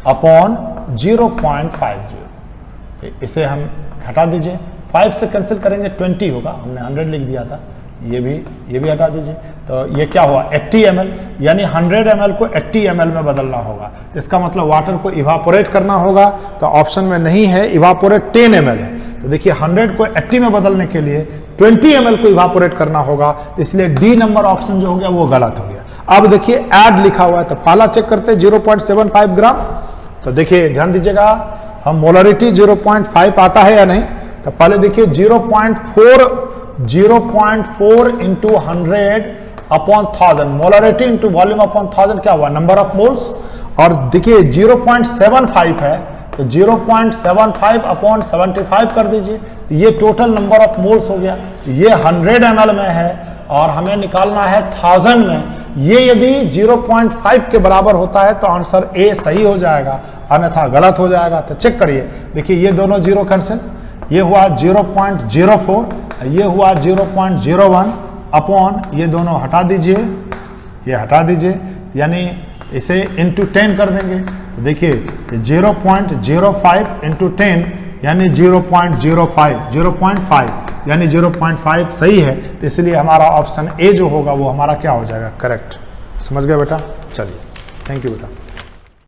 100/0.50। इसे हम हटा दीजिए, 5 से कैंसिल करेंगे 20 होगा, हमने 100 लिख दिया था, ये भी हटा दीजिए। तो ये क्या हुआ 80 ml, यानी 100 ml को 80 ml में बदलना होगा। तो इसका मतलब वाटर को इवापोरेट करना होगा, तो ऑप्शन में नहीं है, इवापोरेट 10 ml है। तो देखिए 100 को 80 में बदलने के लिए 20 ml को इवापोरेट करना होगा, इसलिए डी नंबर ऑप्शन जो हो गया वो गलत हो गया। अब देखिए ऐड लिखा हुआ है, तो पहला चेक करते हैं 0.75 ग्राम। तो देखिए ध्यान दीजिएगा, हम मोलरिटी 0.5 आता है या नहीं, तो पहले देखिए 0.4 × 100/1000, मोलरिटी इंटू वॉल्यूम अपॉन 1000 क्या हुआ, नंबर ऑफ मोल्स। और देखिए 0.75 है, तो 0.75/75 कर दीजिए, तो ये टोटल नंबर ऑफ मोल्स हो गया। ये 100 ml में है और हमें निकालना है 1000 में। ये यदि 0.5 के बराबर होता है तो आंसर ए सही हो जाएगा, अन्यथा गलत हो जाएगा। तो चेक करिए, देखिए ये दोनों जीरो कैंसिल, ये हुआ 0.04, ये हुआ 0.01 अपॉन ये दोनों हटा दीजिए, ये हटा दीजिए, यानी इसे इंटू 10 कर देंगे। तो देखिए 0.05 × 10 यानी 0.05 यानी 0.5 सही है। तो इसलिए हमारा ऑप्शन ए जो होगा वो हमारा क्या हो जाएगा, करेक्ट। समझ गए बेटा, चलिए, थैंक यू बेटा।